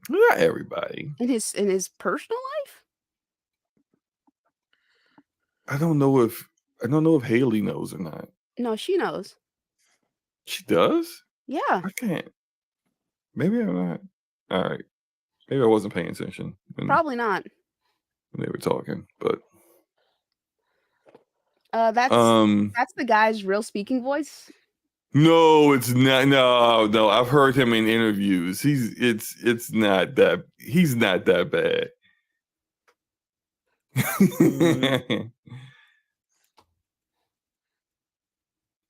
S2: Not everybody.
S1: In his personal life?
S2: I don't know if Haley knows or not.
S1: No, she knows.
S2: She does?
S1: Yeah.
S2: I can't. Maybe I'm not. All right. Maybe I wasn't paying attention
S1: Probably not.
S2: when they were talking, but
S1: that's the guy's real speaking voice.
S2: no, it's not. No. I've heard him in interviews. It's not that. He's not that bad.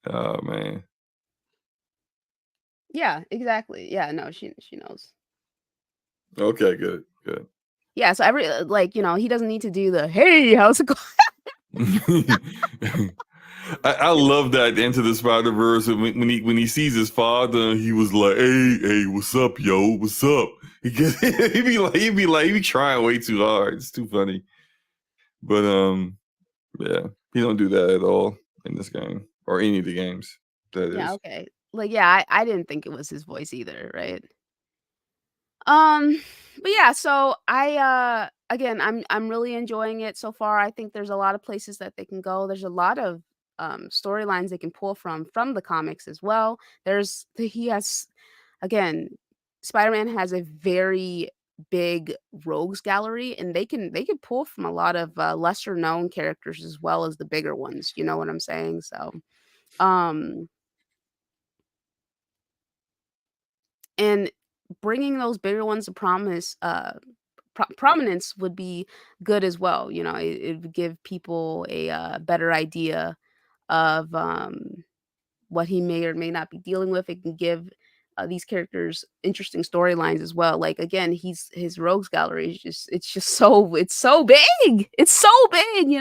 S2: Oh man.
S1: Yeah, exactly. Yeah, no, she knows.
S2: Okay, good.
S1: Yeah, so he doesn't need to do the hey, how's it going?
S2: I love that Into the Spider-Verse when he sees his father, he was like, "Hey, what's up, yo? What's up?" He be trying way too hard. It's too funny. But yeah, he don't do that at all in this game or any of the games.
S1: Yeah, okay. I didn't think it was his voice either, right? But yeah, so again, I'm really enjoying it so far. I think there's a lot of places that they can go. There's a lot of storylines they can pull from the comics as well. He has again, Spider-Man has a very big rogues gallery, and they can pull from a lot of lesser known characters as well as the bigger ones. You know what I'm saying? So, um, and bringing those bigger ones to prominence would be good as well. It would give people a better idea of what he may or may not be dealing with. It can give these characters interesting storylines as well. Like again, his rogues gallery is it's so big. It's so big.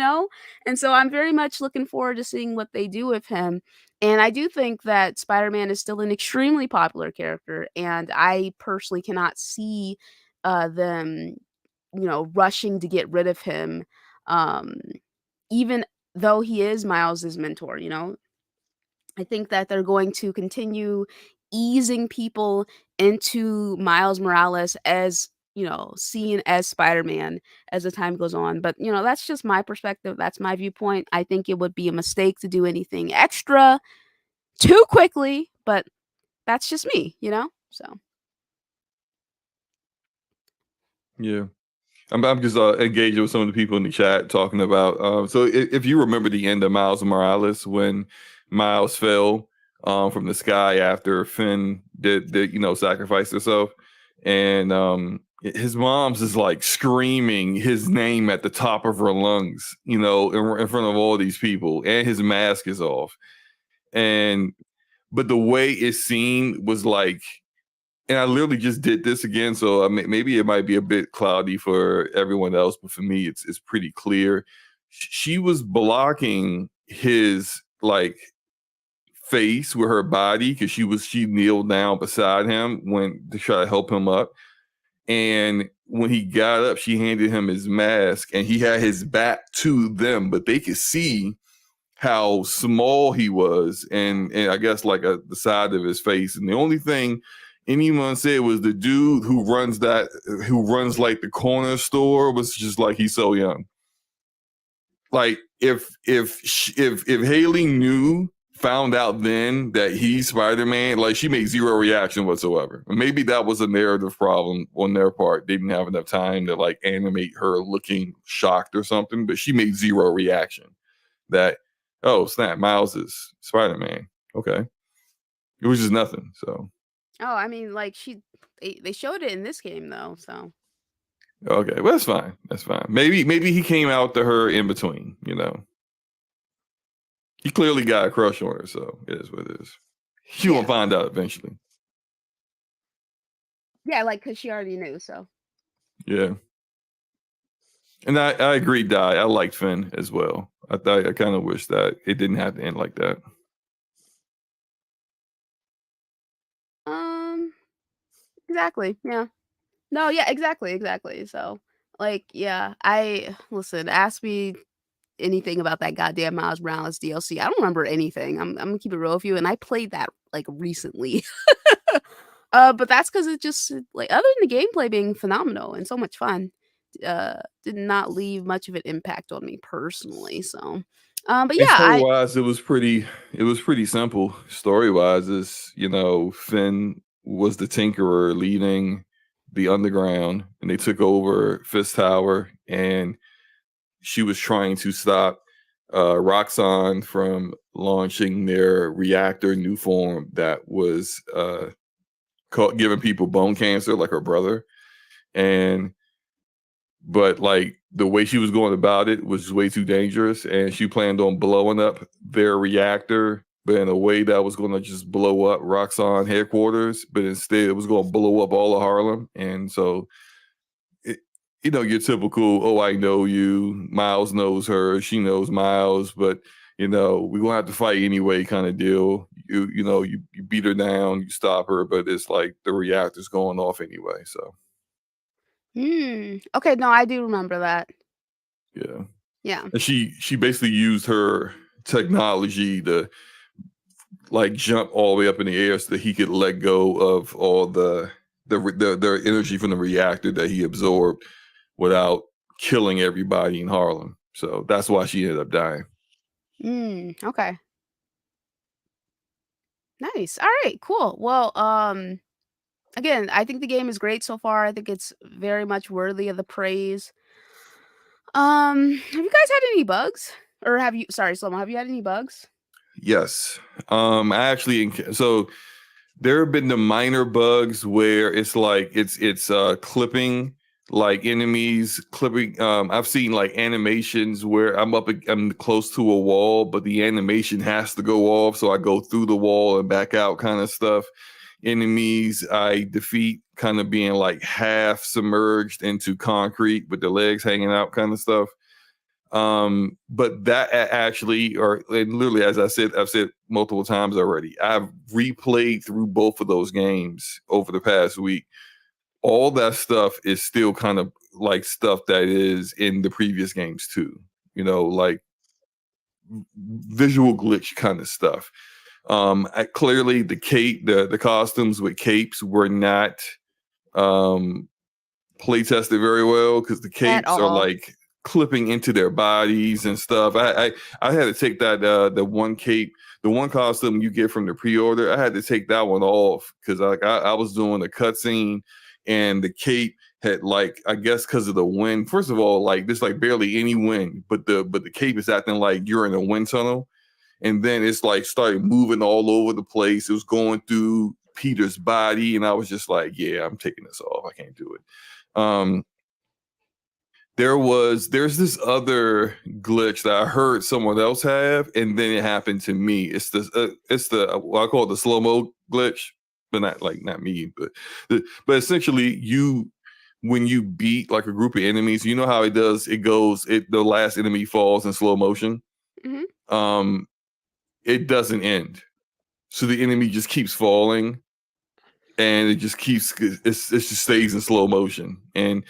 S1: And so I'm very much looking forward to seeing what they do with him. And I do think that Spider-Man is still an extremely popular character, and I personally cannot see them, rushing to get rid of him, um, even though he is Miles's mentor. I think that they're going to continue easing people into Miles Morales as, seen as Spider-Man as the time goes on. But, that's just my perspective. That's my viewpoint. I think it would be a mistake to do anything extra too quickly, but that's just me, So.
S2: Yeah. I'm just engaging with some of the people in the chat talking about. So if you remember the end of Miles Morales, when Miles fell from the sky after Finn did sacrifice herself, and his mom's is like screaming his name at the top of her lungs, in front of all these people, and his mask is off, but the way it's seen was like. And I literally just did this again, so maybe it might be a bit cloudy for everyone else, but for me, it's pretty clear. She was blocking his like face with her body because she kneeled down beside him to try to help him up. And when he got up, she handed him his mask, and he had his back to them, but they could see how small he was, and I guess like the side of his face. And the only thing anyone said was the dude who runs like the corner store was just like, he's so young. Like if Haley found out then that he's Spider-Man, like she made zero reaction whatsoever. Maybe that was a narrative problem on their part. They didn't have enough time to like animate her looking shocked or something, but she made zero reaction. That, oh snap, Miles is Spider-Man. Okay. It was just nothing. So
S1: Oh, I mean, like they showed it in this game though, so.
S2: okay, well that's fine. That's fine. Maybe he came out to her in between, He clearly got a crush on her, so it is what it is. She won't find out eventually.
S1: Yeah, like because she already knew, so.
S2: Yeah. And I agree, Di. I liked Finn as well. I kind of wish that it didn't have to end like that.
S1: Exactly. Yeah. No, yeah, exactly. So, like, yeah, ask me anything about that goddamn Miles Morales DLC. I don't remember anything. I'm gonna keep it real with you, and I played that like recently. But that's because it just like other than the gameplay being phenomenal and so much fun, did not leave much of an impact on me personally. So, but
S2: And
S1: yeah,
S2: story-wise, it was pretty simple. Story-wise, is Finn was the Tinkerer leading the Underground, and they took over Fist Tower, and she was trying to stop Roxxon from launching their reactor new form that was giving people bone cancer, like her brother. But like the way she was going about it was way too dangerous, and she planned on blowing up their reactor, but in a way that was going to just blow up Roxxon headquarters, but instead it was going to blow up all of Harlem. And so your typical, oh, I know you, Miles knows her, she knows Miles, but we're gonna have to fight anyway kind of deal. You beat her down, you stop her, but it's like the reactor's going off anyway. So
S1: okay, no, I do remember that.
S2: yeah.
S1: Yeah.
S2: And she basically used her technology to like jump all the way up in the air so that he could let go of all the energy from the reactor that he absorbed without killing everybody in Harlem. So that's why she ended up dying.
S1: Okay. Nice. All right, cool. Well, again, I think the game is great so far. I think it's very much worthy of the praise. Have you guys had any bugs? Or sorry, Slomo, have you had any bugs?
S2: Yes. So there have been the minor bugs where it's like it's clipping like enemies, clipping. I've seen like animations where I'm close to a wall, but the animation has to go off, so I go through the wall and back out, kind of stuff. Enemies I defeat kind of being like half submerged into concrete with their legs hanging out, kind of stuff. But that actually, and literally, as I've said multiple times already, I've replayed through both of those games over the past week. All that stuff is still kind of like stuff that is in the previous games too, like visual glitch kind of stuff. Clearly the costumes with capes were not um play tested very well because the
S1: At
S2: capes are
S1: all.
S2: like clipping into their bodies and stuff. I had to take that the one cape, the one costume you get from the pre-order. I had to take that one off because I was doing a cutscene and the cape had like, I guess because of the wind. First of all, like there's like barely any wind, but the cape is acting like you're in a wind tunnel. And then it's like started moving all over the place. It was going through Peter's body, and I was just like, yeah, I'm taking this off. I can't do it. There's this other glitch that I heard someone else have, and then it happened to me. It's the what I call it the slow mo glitch, but not me, but essentially when you beat like a group of enemies, you know how it does. The last enemy falls in slow motion.
S1: Mm-hmm.
S2: It doesn't end, so the enemy just keeps falling, and it just stays in slow motion. And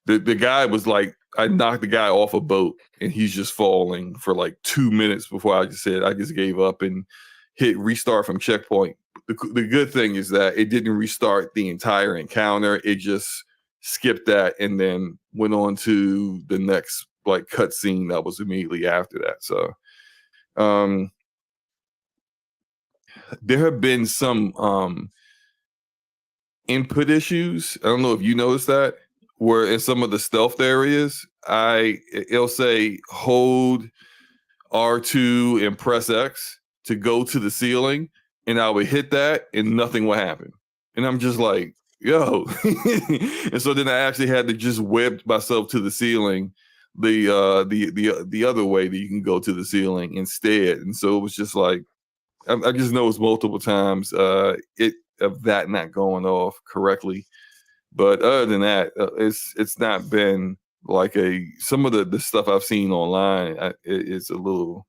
S2: the guy was like, I knocked the guy off a boat and he's just falling for like 2 minutes before I just gave up and hit restart from checkpoint. The good thing is that it didn't restart the entire encounter. It just skipped that and then went on to the next like cutscene that was immediately after that. So there have been some input issues. I don't know if you noticed that, where in some of the stealth areas, it'll say hold R2 and press X to go to the ceiling, and I would hit that and nothing would happen. And I'm just like, yo. And so then I actually had to just web myself to the ceiling the other way that you can go to the ceiling instead. And so it was just like I just noticed multiple times of that not going off correctly. But other than that, it's not been like some of the stuff I've seen online. It's a little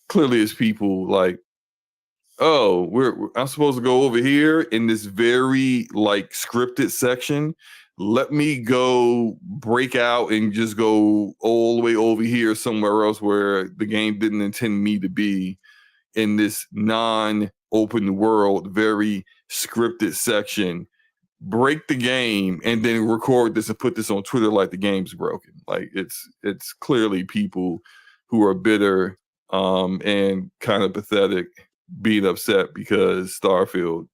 S2: clearly it's people like, oh, I'm supposed to go over here in this very like scripted section. Let me go break out and just go all the way over here somewhere else where the game didn't intend me to be in this non-open world, very scripted section. Break the game and then record this and put this on Twitter like the game's broken. Like it's clearly people who are bitter and kind of pathetic being upset because Starfield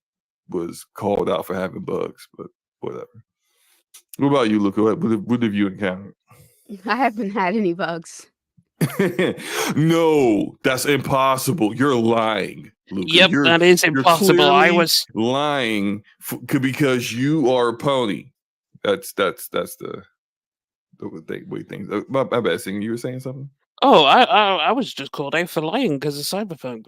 S2: was called out for having bugs, but whatever. What about you, Luca? What have you encountered?
S1: I haven't had any bugs.
S2: No, that's impossible. You're lying, Luca.
S3: Yep, that is
S2: You're
S3: impossible. I
S2: clearly
S3: was
S2: lying because you are a pony. That's the way things. My bad, singing. You were saying something.
S3: Oh, I was just called out for lying because of Cyberpunk.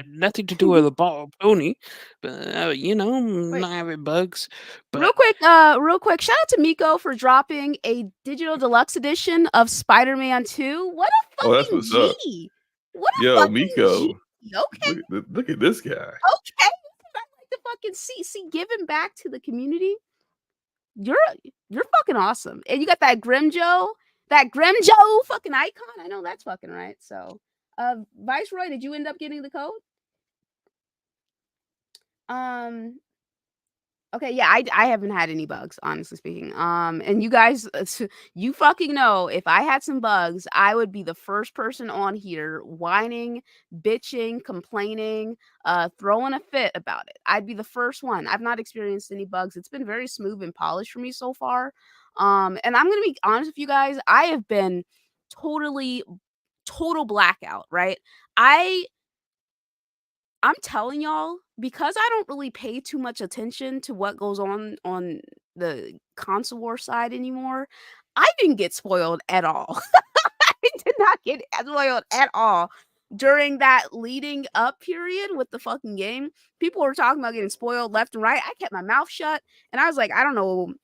S3: Nothing to do with a bottle pony, but
S1: Wait,
S3: not having bugs.
S1: real
S3: But
S1: quick, shout out to Miko for dropping a digital deluxe edition of Spider-Man 2. What a
S2: Oh, that's
S1: fucking
S2: what's up.
S1: G! What a
S2: Yo,
S1: fucking G!
S2: Miko,
S1: Okay,
S2: look at this guy.
S1: okay. I like to fucking see giving back to the community. You're fucking awesome, and you got that Grim Joe fucking icon. I know that's fucking right. So, Viceroy, did you end up getting the code? Um, Okay, yeah, I haven't had any bugs, honestly speaking. And you guys, you fucking know if I had some bugs, I would be the first person on here whining, bitching, complaining, throwing a fit about it. I'd be the first one. I've not experienced any bugs. It's been very smooth and polished for me so far. And I'm gonna be honest with you guys, I have been totally total blackout, right? I I'm telling y'all, because I don't really pay too much attention to what goes on the console war side anymore, I didn't get spoiled at all. I did not get spoiled at all during that leading up period with the fucking game. People were talking about getting spoiled left and right. I kept my mouth shut and I was like, I don't know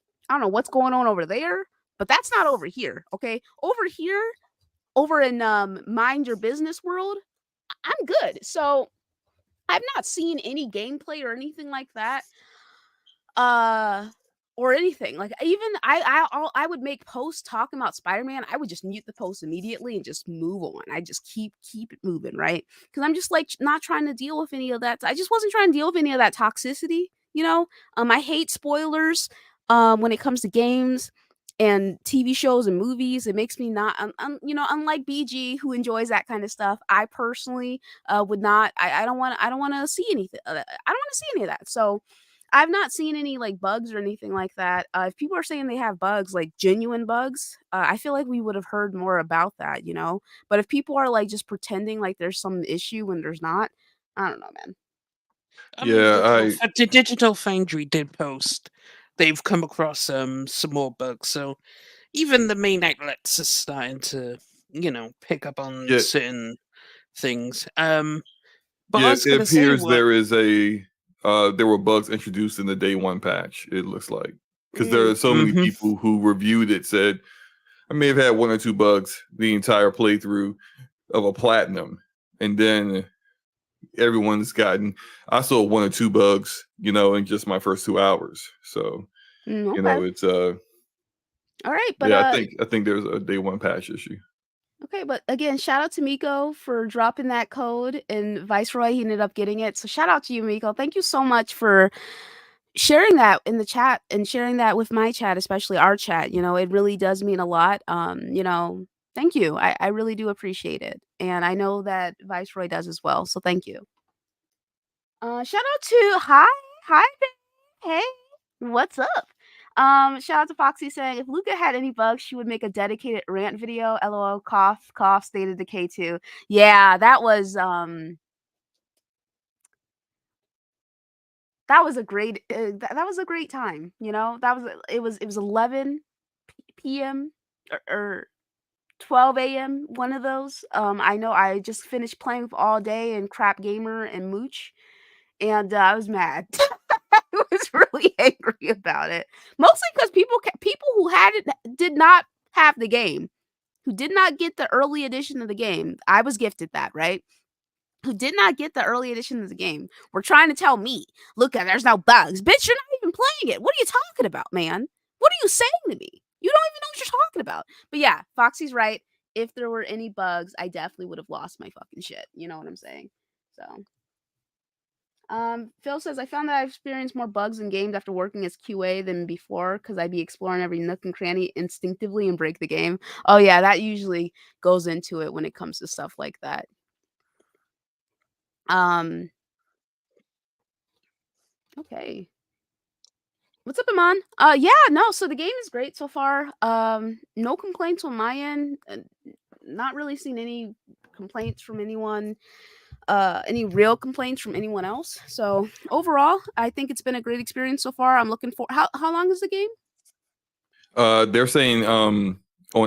S1: what's going on over there, but that's not over here, okay? Over here, over in mind your business world, I'm good. So I've not seen any gameplay or anything like that. Uh or anything. Like even I would make posts talking about Spider-Man. I would just mute the post immediately and just move on. I just keep it moving, right? Because I'm just like not trying to deal with any of that. I just wasn't trying to deal with any of that toxicity. You know, I hate spoilers. When it comes to games and TV shows and movies, it makes me not, you know, unlike BG who enjoys that kind of stuff. I personally would not. I don't want. I don't want to see anything. I don't want to see any of that. So I've not seen any like bugs or anything like that. If people are saying they have bugs, like genuine bugs, I feel like we would have heard more about that, you know. But if people are like just pretending like there's some issue when there's not, I don't know, man.
S3: I mean,
S2: Yeah,
S3: Digital Foundry did post they've come across some more bugs, so even the main outlets are starting to, pick up on
S2: yeah,
S3: certain things. But I
S2: yeah.
S3: was
S2: It
S3: gonna say
S2: appears
S3: what.
S2: there were bugs introduced in the day one patch. It looks like because there
S1: Mm.
S2: are so many
S3: Hmm.
S2: people who reviewed it said I may have had one or two bugs the entire playthrough of a platinum, and then everyone's gotten. I saw one or two bugs, in just my first 2 hours. So
S1: Okay.
S2: it's
S1: All right, but
S2: yeah. I think there's a day one patch issue.
S1: okay, but again, shout out to Miko for dropping that code and Viceroy, he ended up getting it. So shout out to you, Miko. Thank you so much for sharing that in the chat and sharing that with my chat, especially our chat. You know, it really does mean a lot. Thank you. I really do appreciate it. And I know that Viceroy does as well. So thank you. Shout out to hi, babe. Hey, what's up? Shout out to Foxy saying if Luca had any bugs, she would make a dedicated rant video. LOL, cough, cough, state of decay 2. Yeah, that was a great that was a great time, you know? It was 11 p.m. or 12 a.m., one of those. I know I just finished playing with all day and Crap Gamer and Mooch, and I was mad. I was really angry about it. Mostly because people who had it did not have the game, who did not get the early edition of the game. I was gifted that, right? Who did not get the early edition of the game were trying to tell me, look, there's no bugs. Bitch, you're not even playing it. What are you talking about, man? What are you saying to me? You don't even know what you're talking about. But yeah, Foxy's right. If there were any bugs, I definitely would have lost my fucking shit. You know what I'm saying? So Phil says, I found that I've experienced more bugs in games after working as QA than before because I'd be exploring every nook and cranny instinctively and break the game. Oh, yeah, that usually goes into it when it comes to stuff like that. Um, okay. What's up, Iman? Yeah, no, so the game is great so far. No complaints on my end. Not really seen any complaints from anyone, any real complaints from anyone else. So overall, I think it's been a great experience so far. I'm looking for how long is the game?
S2: They're saying on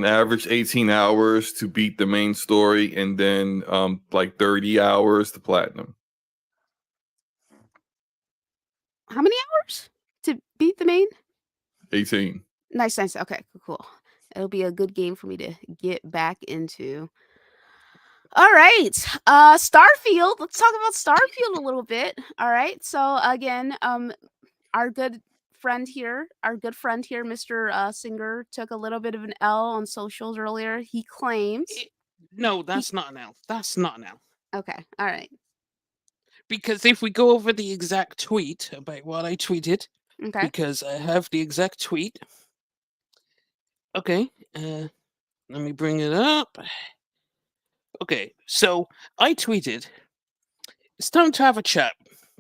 S2: average 18 hours to beat the main story, and then like 30 hours to platinum.
S1: How many hours to beat the main?
S2: 18.
S1: Nice, nice. Okay, cool. It'll be a good game for me to get back into. All right. Starfield. Let's talk about Starfield a little bit. All right. So again, our good friend here, Mr. Singer, took a little bit of an L on socials earlier. He claims
S3: No, that's not an L. That's not an L.
S1: okay. All right.
S3: Because if we go over the exact tweet about what I tweeted,
S1: Okay.
S3: because I have the exact tweet. Okay, let me bring it up. Okay, so I tweeted, it's time to have a chat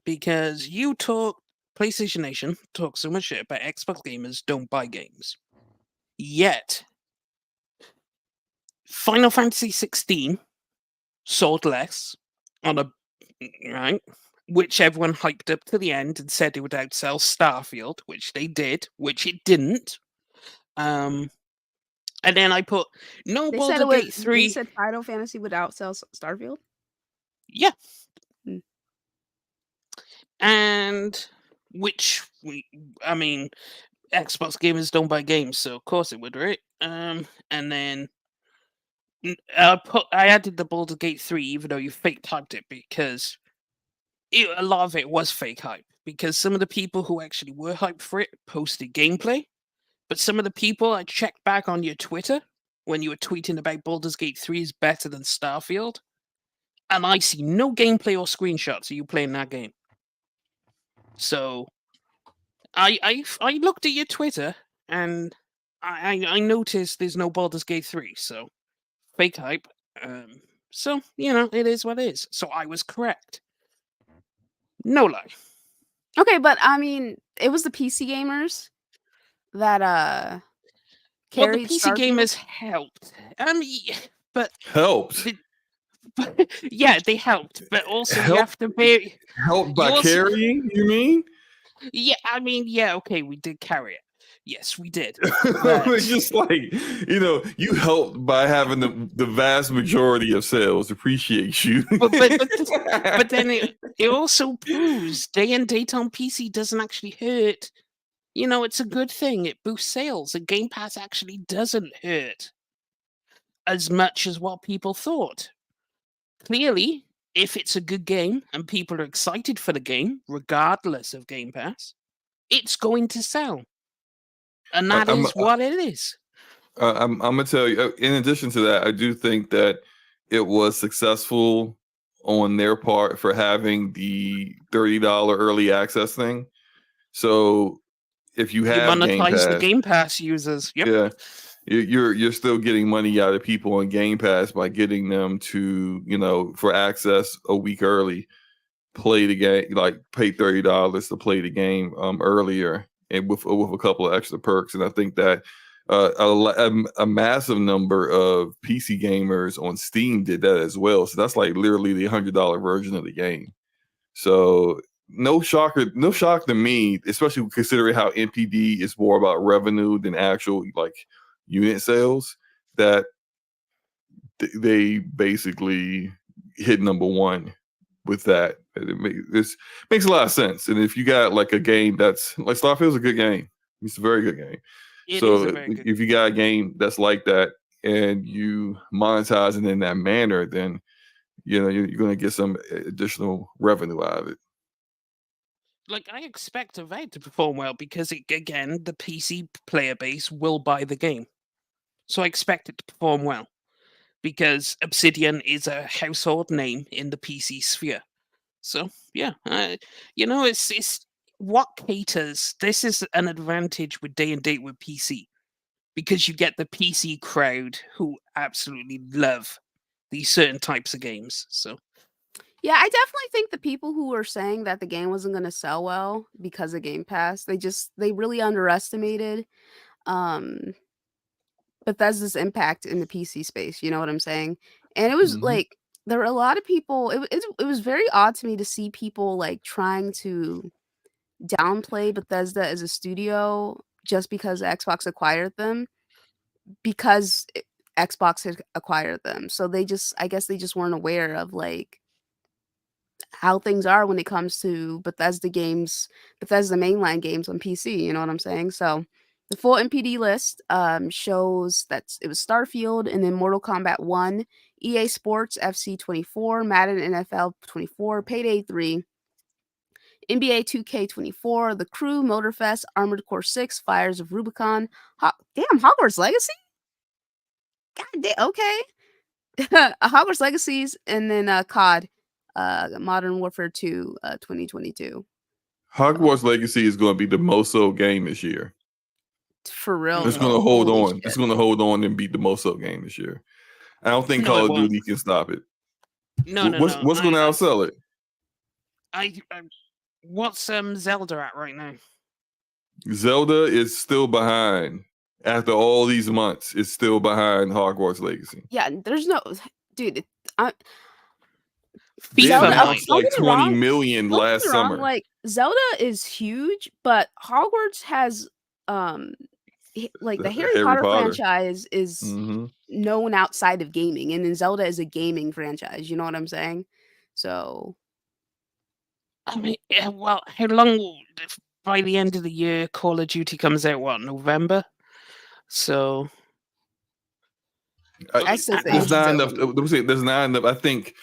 S3: because PlayStation Nation talk so much shit about Xbox gamers don't buy games. Yet, Final Fantasy 16 sold less on a right, which everyone hyped up to the end and said it would outsell Starfield, which they did, which it didn't. And then I put no
S1: They said
S3: Baldur's Gate
S1: They
S3: 3.
S1: said Final Fantasy would outsell Starfield.
S3: Yeah.
S1: Hmm.
S3: And I mean, Xbox gamers don't buy games, so of course it would, right? And then I added the Baldur's Gate 3, even though you fake typed it, because a lot of it was fake hype because some of the people who actually were hyped for it posted gameplay, but some of the people I checked back on your Twitter when you were tweeting about Baldur's Gate 3 is better than Starfield, and I see no gameplay or screenshots of you playing that game. So I looked at your Twitter and I noticed there's no Baldur's Gate 3, so fake hype. So it is what it is. So I was correct. No lie.
S1: Okay, but I mean, it was the PC gamers that
S3: Well, the
S1: carried
S3: PC
S1: Starfield.
S3: gamers helped. But
S2: Helped.
S3: yeah, they helped. But also you
S2: Help,
S3: have to be.
S2: helped
S3: You
S2: by
S3: also,
S2: carrying, you mean?
S3: yeah, I mean, yeah, okay, we did carry it. Yes, we did. But
S2: It's just like, you helped by having the vast majority of sales. Appreciate you.
S3: but then it also proves day and date on PC doesn't actually hurt. It's a good thing. It boosts sales. And Game Pass actually doesn't hurt as much as what people thought. Clearly, if it's a good game and people are excited for the game, regardless of Game Pass, it's going to sell. And that
S2: I'm,
S3: is what it is.
S2: I'm gonna tell you. In addition to that, I do think that it was successful on their part for having the $30 early access thing. So if you
S3: You
S2: have Game
S3: monetize the
S2: Pass,
S3: Game Pass users. Yep.
S2: yeah, you're still getting money out of people on Game Pass by getting them to for access a week early, play the game, like pay $30 to play the game earlier, and with a couple of extra perks. And I think that a massive number of PC gamers on Steam did that as well. So that's like literally the $100 version of the game. So no shock to me, especially considering how NPD is more about revenue than actual like unit sales. That they basically hit number one with that. This makes a lot of sense. And if you got like a game that's like Starfield's a good game, it's a very good game.
S3: It is
S2: So
S3: a very good
S2: if you got a game that's like that and you monetize it in that manner, then you're going to get some additional revenue out of it.
S3: Like, I expect Avowed to perform well because, again, the PC player base will buy the game. So I expect it to perform well because Obsidian is a household name in the PC sphere. So, yeah, it's what caters. This is an advantage with day and date with PC because you get the PC crowd who absolutely love these certain types of games. So,
S1: Yeah, I definitely think the people who were saying that the game wasn't going to sell well because of Game Pass, they really underestimated um Bethesda's impact in the PC space, you know what I'm saying? And it was
S2: Mhm.
S1: like there were a lot of people. It was very odd to me to see people like trying to downplay Bethesda as a studio just because Xbox acquired them because Xbox had acquired them. So I guess they just weren't aware of like how things are when it comes to Bethesda games, Bethesda mainline games on PC. You know what I'm saying? So the full NPD list shows that it was Starfield and then Mortal Kombat 1, EA Sports FC 24, Madden NFL 24, Payday 3, NBA 2K 24, The Crew, Motorfest, Armored Core 6, Fires of Rubicon, damn, Hogwarts Legacy? God damn, okay. Hogwarts Legacies, and then COD, Modern Warfare 2, 2022.
S2: Hogwarts Legacy is going to be the most sold game this year.
S1: For real,
S2: It's going to
S1: though.
S2: hold
S1: Holy
S2: on.
S1: shit.
S2: It's going to hold on and beat the most sold game this year. I don't think
S3: No,
S2: Call
S3: it
S2: of
S3: won't.
S2: Duty can stop it.
S3: No.
S2: What's going to outsell it?
S3: What's Zelda at right now?
S2: Zelda is still behind. After all these months, it's still behind Hogwarts Legacy.
S1: Yeah, there's no dude.
S2: They
S3: FIFA
S2: announced
S1: don't
S2: like
S1: get me
S2: 20
S1: wrong.
S2: million
S1: Don't
S2: last
S1: get me wrong.
S2: summer.
S1: Like Zelda is huge, but Hogwarts has like the Harry Potter franchise is
S2: Mhm.
S1: known outside of gaming, and then Zelda is a gaming franchise. You know what I'm saying? So
S3: I mean, well, how long by the end of the year Call of Duty comes out? What, November? So
S1: I still think
S2: there's not enough. There's not enough. I think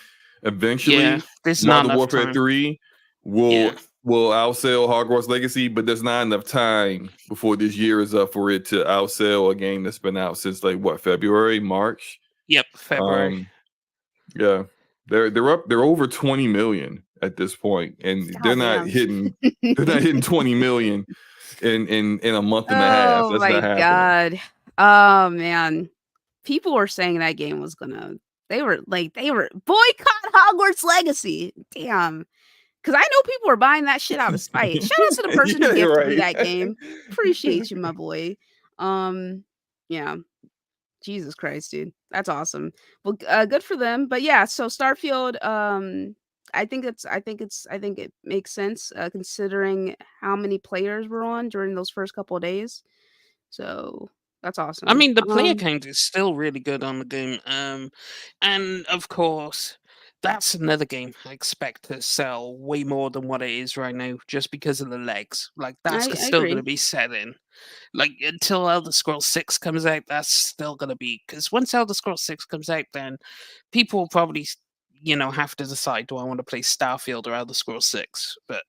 S2: eventually,
S3: yeah, there's not
S2: Modern
S3: enough
S2: Warfare
S3: time.
S2: 3 will
S3: Yeah.
S2: will outsell Hogwarts Legacy, but there's not enough time before this year is up for it to outsell a game that's been out since like what, February, March.
S3: Yep. February.
S2: Um, yeah, they're over 20 million at this point, and
S1: God damn.
S2: they're not hitting 20 million in a month and a half.
S1: Oh
S2: That's not
S1: my
S2: happening.
S1: god. Oh man. People were saying that game was gonna they were boycott Hogwarts Legacy. Damn. Cause I know people were buying that shit out of spite. Shout out to the person who
S2: Yeah, you're
S1: gifted me
S2: right.
S1: that game. Appreciate you, my boy. Yeah. Jesus Christ, dude. That's awesome. Well, good for them. But yeah, so Starfield, I think it makes sense considering how many players were on during those first couple of days. So that's
S3: I
S1: awesome.
S3: mean, the player count is still really good on the game. And of course, that's another game I expect to sell way more than what it is right now, just because of the legs. Like that's
S1: I
S3: still going to
S1: agree.
S3: be set in. Like until Elder Scrolls 6 comes out, that's still going to be because once Elder Scrolls 6 comes out, then people will probably have to decide, do I want to play Starfield or Elder Scrolls 6? But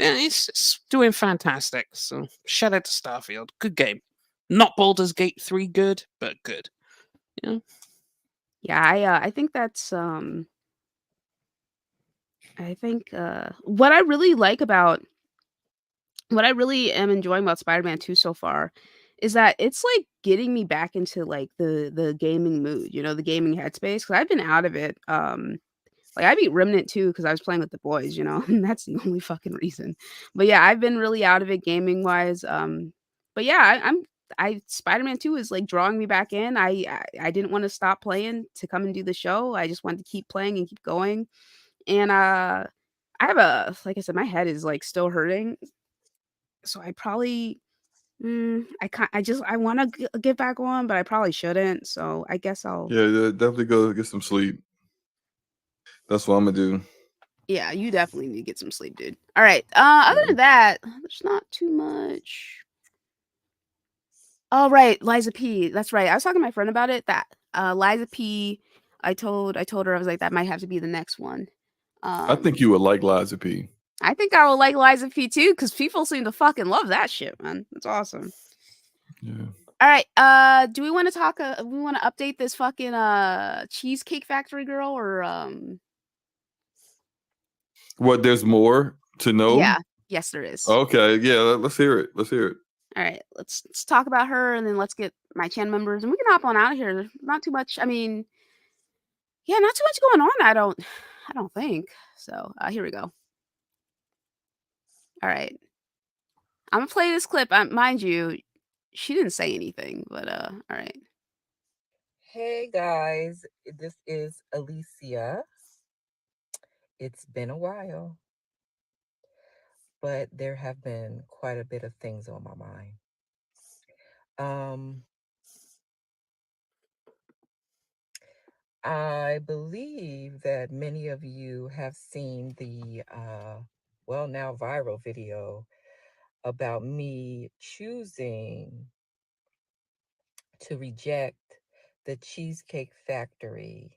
S3: yeah, it's doing fantastic. So shout out to Starfield. Good game. Not Baldur's Gate 3 good, but good. Yeah.
S1: Yeah, I think that's I think what I really like about what I really am enjoying about Spider-Man 2 so far is that it's, like, getting me back into, like, the gaming mood, the gaming headspace, because 'cause I've been out of it, like, I beat Remnant 2 because I was playing with the boys, and that's the only fucking reason. But, yeah, I've been really out of it gaming-wise, but, yeah, I Spider-Man 2 is, like, drawing me back in. I didn't wanna stop playing to come and do the show, I just wanted to keep playing and keep going, and, I have like I said, my head is, like, still hurting, so I probably I wanna get back on, but I probably shouldn't, so I guess I'll
S2: Yeah, definitely go get some sleep. That's what I'm gonna do.
S1: yeah, you definitely need to get some sleep, dude. Alright, other
S2: Yeah.
S1: than that, there's not too much. Oh, right, Liza P, that's right, I was talking to my friend about it, that, Liza P, I told her, I was like, "That might have to be the next one."
S2: I
S1: Um,
S2: think you would like Liza P.
S1: I think I would like Liza P too, because people seem to fucking love that shit, man. That's awesome.
S2: Yeah.
S1: Alright, do we wanna talk, we wanna update this fucking, Cheesecake Factory girl or,
S2: What? There's more to know.
S1: yeah. Yes, there is.
S2: Okay. Yeah. Let's hear it. Let's hear it.
S1: Alright, let's talk about her, and then let's get my chan members, and we can hop on out of here. There's not too much, I mean, yeah, not too much going on, I don't think. So, here we go. Alright. Imma play this clip, mind you, she didn't say anything, but, alright.
S4: Hey guys, this is Alicia. It's been a while, but there have been quite a bit of things on my mind. Um, I believe that many of you have seen the now viral video about me choosing to reject the Cheesecake Factory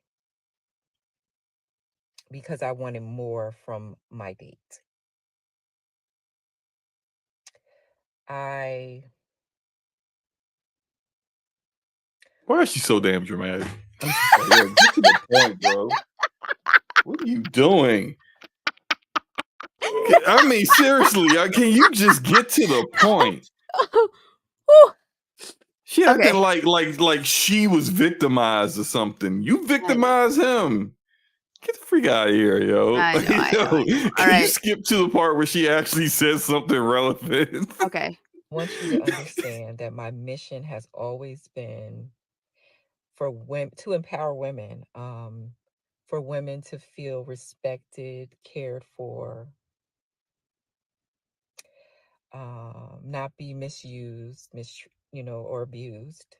S4: because I wanted more from my date. I
S2: Why is she so damn dramatic? I'm just like, yo, get to the point, bro. What are you doing? I mean, seriously, can you just get to the point?
S1: Whew.
S2: She acting
S1: Okay.
S2: like she was victimized or something. You
S1: I know.
S2: victimized him. Get the freak out of here, yo.
S1: I know, I know, I
S2: Yo,
S1: know.
S2: can you
S1: Alright.
S2: skip to the part where she actually says something relevant?
S1: Okay.
S4: want you to understand that my mission has always been for women to empower women, for women to feel respected, cared for, not be misused, or abused.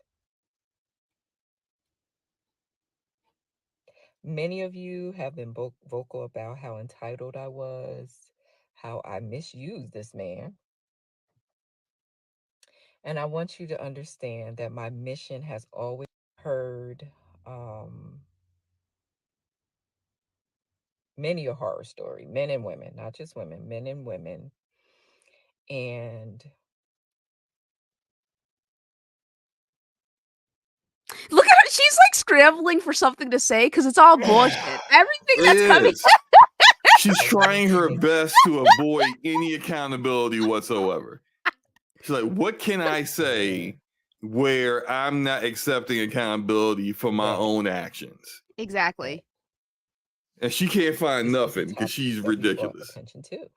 S4: Many of you have been vocal about how entitled I was, how I misused this man. And I want you to understand that my mission has always heard, many a horror story, men and women, not just women, men and women. And
S1: Look at her. She's like scrambling for something to say because it's all bullshit. Everything
S2: It
S1: that's coming.
S2: is. She's trying her best to avoid any accountability whatsoever. She's like, what can I say where I'm not accepting accountability for my
S4: Right.
S2: own actions?
S1: Exactly.
S2: And she can't find
S4: This is the
S2: nothing because
S4: topic
S2: she's
S4: that we brought
S2: ridiculous.
S4: attention to.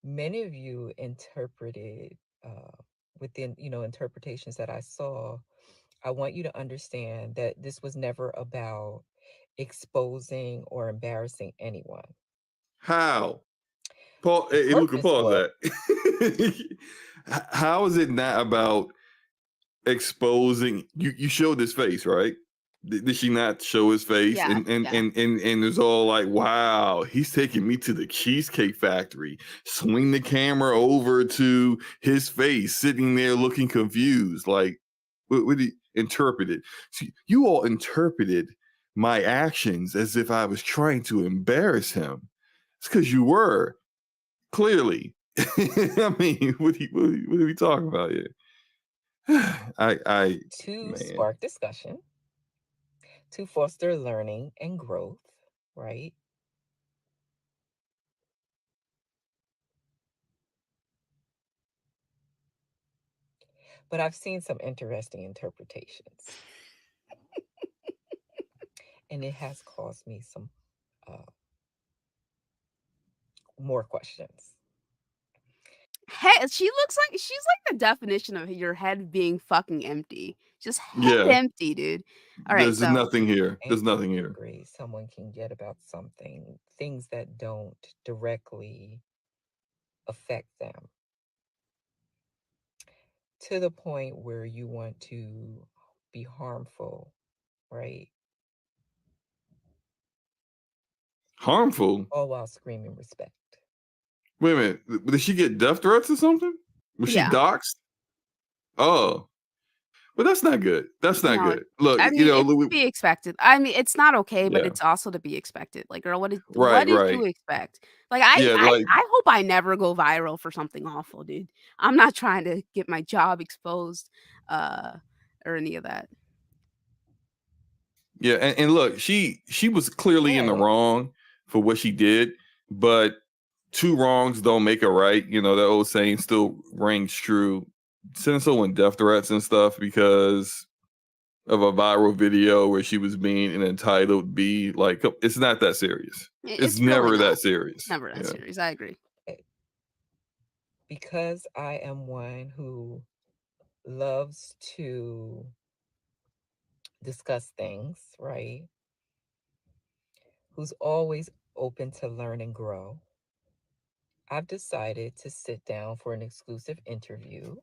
S4: Many of you interpreted within, interpretations that I saw. I want you to understand that this was never about exposing or embarrassing anyone.
S2: How? Paul, hey, Luca, pause that. How is it not about exposing? You showed his face, right? Did she not show his face?
S1: Yeah,
S2: And it's all like, wow, he's taking me to the Cheesecake Factory. Swing the camera over to his face, sitting there looking confused. Like, what do you interpret it? See, you all interpreted my actions as if I was trying to embarrass him. It's because you were, clearly. I mean, what are we talking about here?
S4: To spark discussion, to foster learning and growth, right? But I've seen some interesting interpretations. And it has caused me some more questions.
S1: She looks like she's like the definition of your head being fucking empty. Just head empty, dude. All right,
S2: There's nothing here. There's nothing here.
S4: Angry someone can get about something, things that don't directly affect them, to the point where you want to be harmful, right?
S2: Harmful?
S4: All while screaming respect.
S2: Wait a minute. Did she get death threats or something? Was she doxxed? Oh. But that's not good. That's not good. Look,
S1: I mean, it's to be expected. I mean, it's not okay, but it's also to be expected. Like, girl, what did you expect? Like, I hope I never go viral for something awful, dude. I'm not trying to get my job exposed, or any of that.
S2: Yeah, and look, she was clearly in the wrong for what she did, but two wrongs don't make a right. You know, that old saying still rings true. Sending someone death threats and stuff because of a viral video where she was being an entitled B, like, it's not that serious. It's never
S1: really
S2: that serious.
S1: Never that serious. I agree.
S4: Because I am one who loves to discuss things, right? Who's always open to learn and grow. I've decided to sit down for an exclusive interview.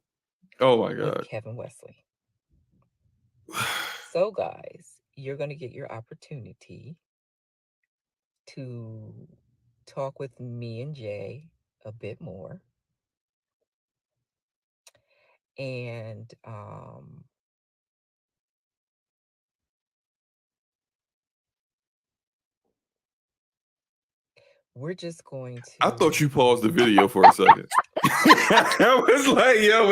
S2: Oh my God.
S4: With Kevin Wesley. So guys, you're going to get your opportunity to talk with me and Jay a bit more. And we're just going to.
S2: I thought you paused the video for a second. I was like, yo,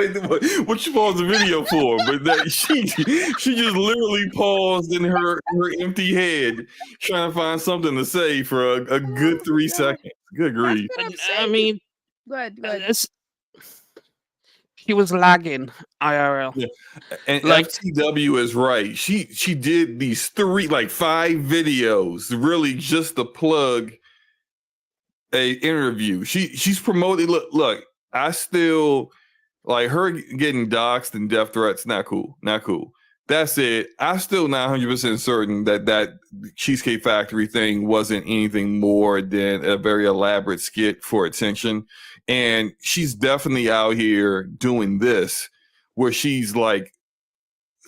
S2: what you paused the video for? But she just literally paused in her empty head trying to find something to say for a good 3 seconds. Good grief.
S3: I mean,
S1: good.
S3: She was lagging IRL.
S2: Yeah. And like, FTW is right. She did these 5 videos really just to plug a interview. She's promoting. Look, I still like her getting doxxed and death threats. Not cool. That's it. I'm still not 100% certain that Cheesecake Factory thing wasn't anything more than a very elaborate skit for attention. And she's definitely out here doing this where she's like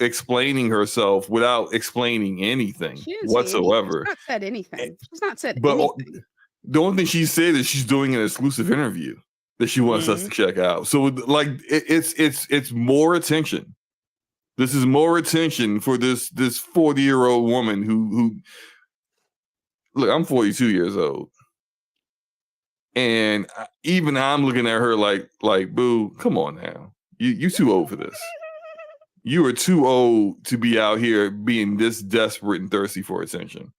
S2: explaining herself without explaining anything whatsoever.
S1: She's not said anything. She's not said anything.
S2: The only thing she said is she's doing an exclusive interview that she wants us to check out. So like it's more attention. This is more attention for this 40-year-old woman who look, I'm 42 years old. And even I'm looking at her like, boo, come on now. You too old for this. You are too old to be out here being this desperate and thirsty for attention.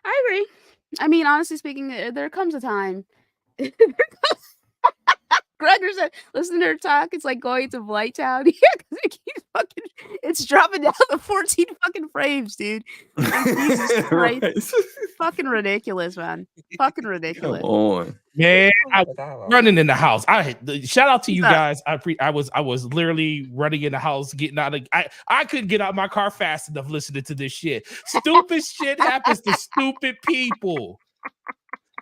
S1: I agree. I mean, honestly speaking, there comes a time. Gregor said, listen to her talk. It's like going to Blight Town. Yeah, because it keeps it's dropping down to 14 fucking frames, dude. Like, Jesus Christ.
S2: Right.
S1: Fucking ridiculous, man. Fucking
S2: Come
S1: ridiculous.
S2: on.
S5: Man, I
S4: The
S5: was
S4: dialogue.
S5: running in the house. Shout out to you
S1: What's up?
S5: guys. I was literally running in the house, getting out of. I couldn't get out of my car fast enough listening to this shit. Stupid shit happens to stupid people.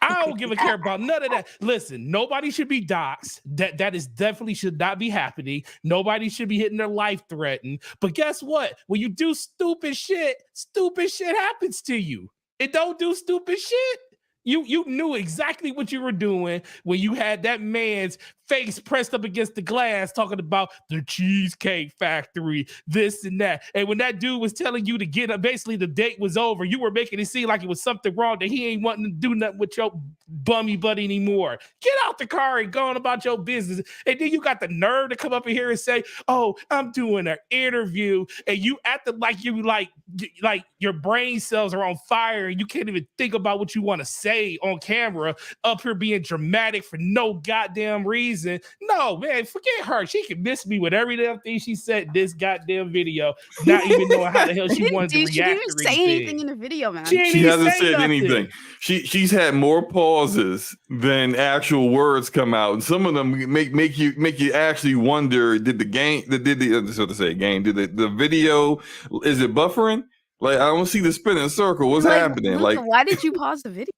S5: I don't give a care about none of that. Listen, nobody should be doxxed. That is definitely should not be happening. Nobody should be hitting their life threatened. But guess what? When you do stupid shit happens to you. It don't do stupid shit. You knew exactly what you were doing when you had that man's face pressed up against the glass talking about the Cheesecake Factory, this and that. And when that dude was telling you to get up, basically the date was over, you were making it seem like it was something wrong, that he ain't wanting to do nothing with your bummy buddy anymore. Get out the car and go on about your business. And then you got the nerve to come up in here and say, oh, I'm doing an interview. And you acting like you like your brain cells are on fire and you can't even think about what you want to say on camera, up here being dramatic for no goddamn reason. No, man, forget her. She can miss me with every damn thing she said in this goddamn video, not even knowing how the hell she wanted to
S1: Dude, she
S5: react
S1: didn't
S5: or
S1: say
S5: anything.
S1: anything in the video, man.
S5: She ain't
S2: She
S5: even
S2: hasn't
S5: say
S2: said
S5: nothing.
S2: anything. She's had more pauses than actual words come out, and some of them make you actually wonder: did the video, is it buffering? Like, I don't see the spinning circle. What's happening?
S1: Luca,
S2: Like,
S1: why did you pause the video?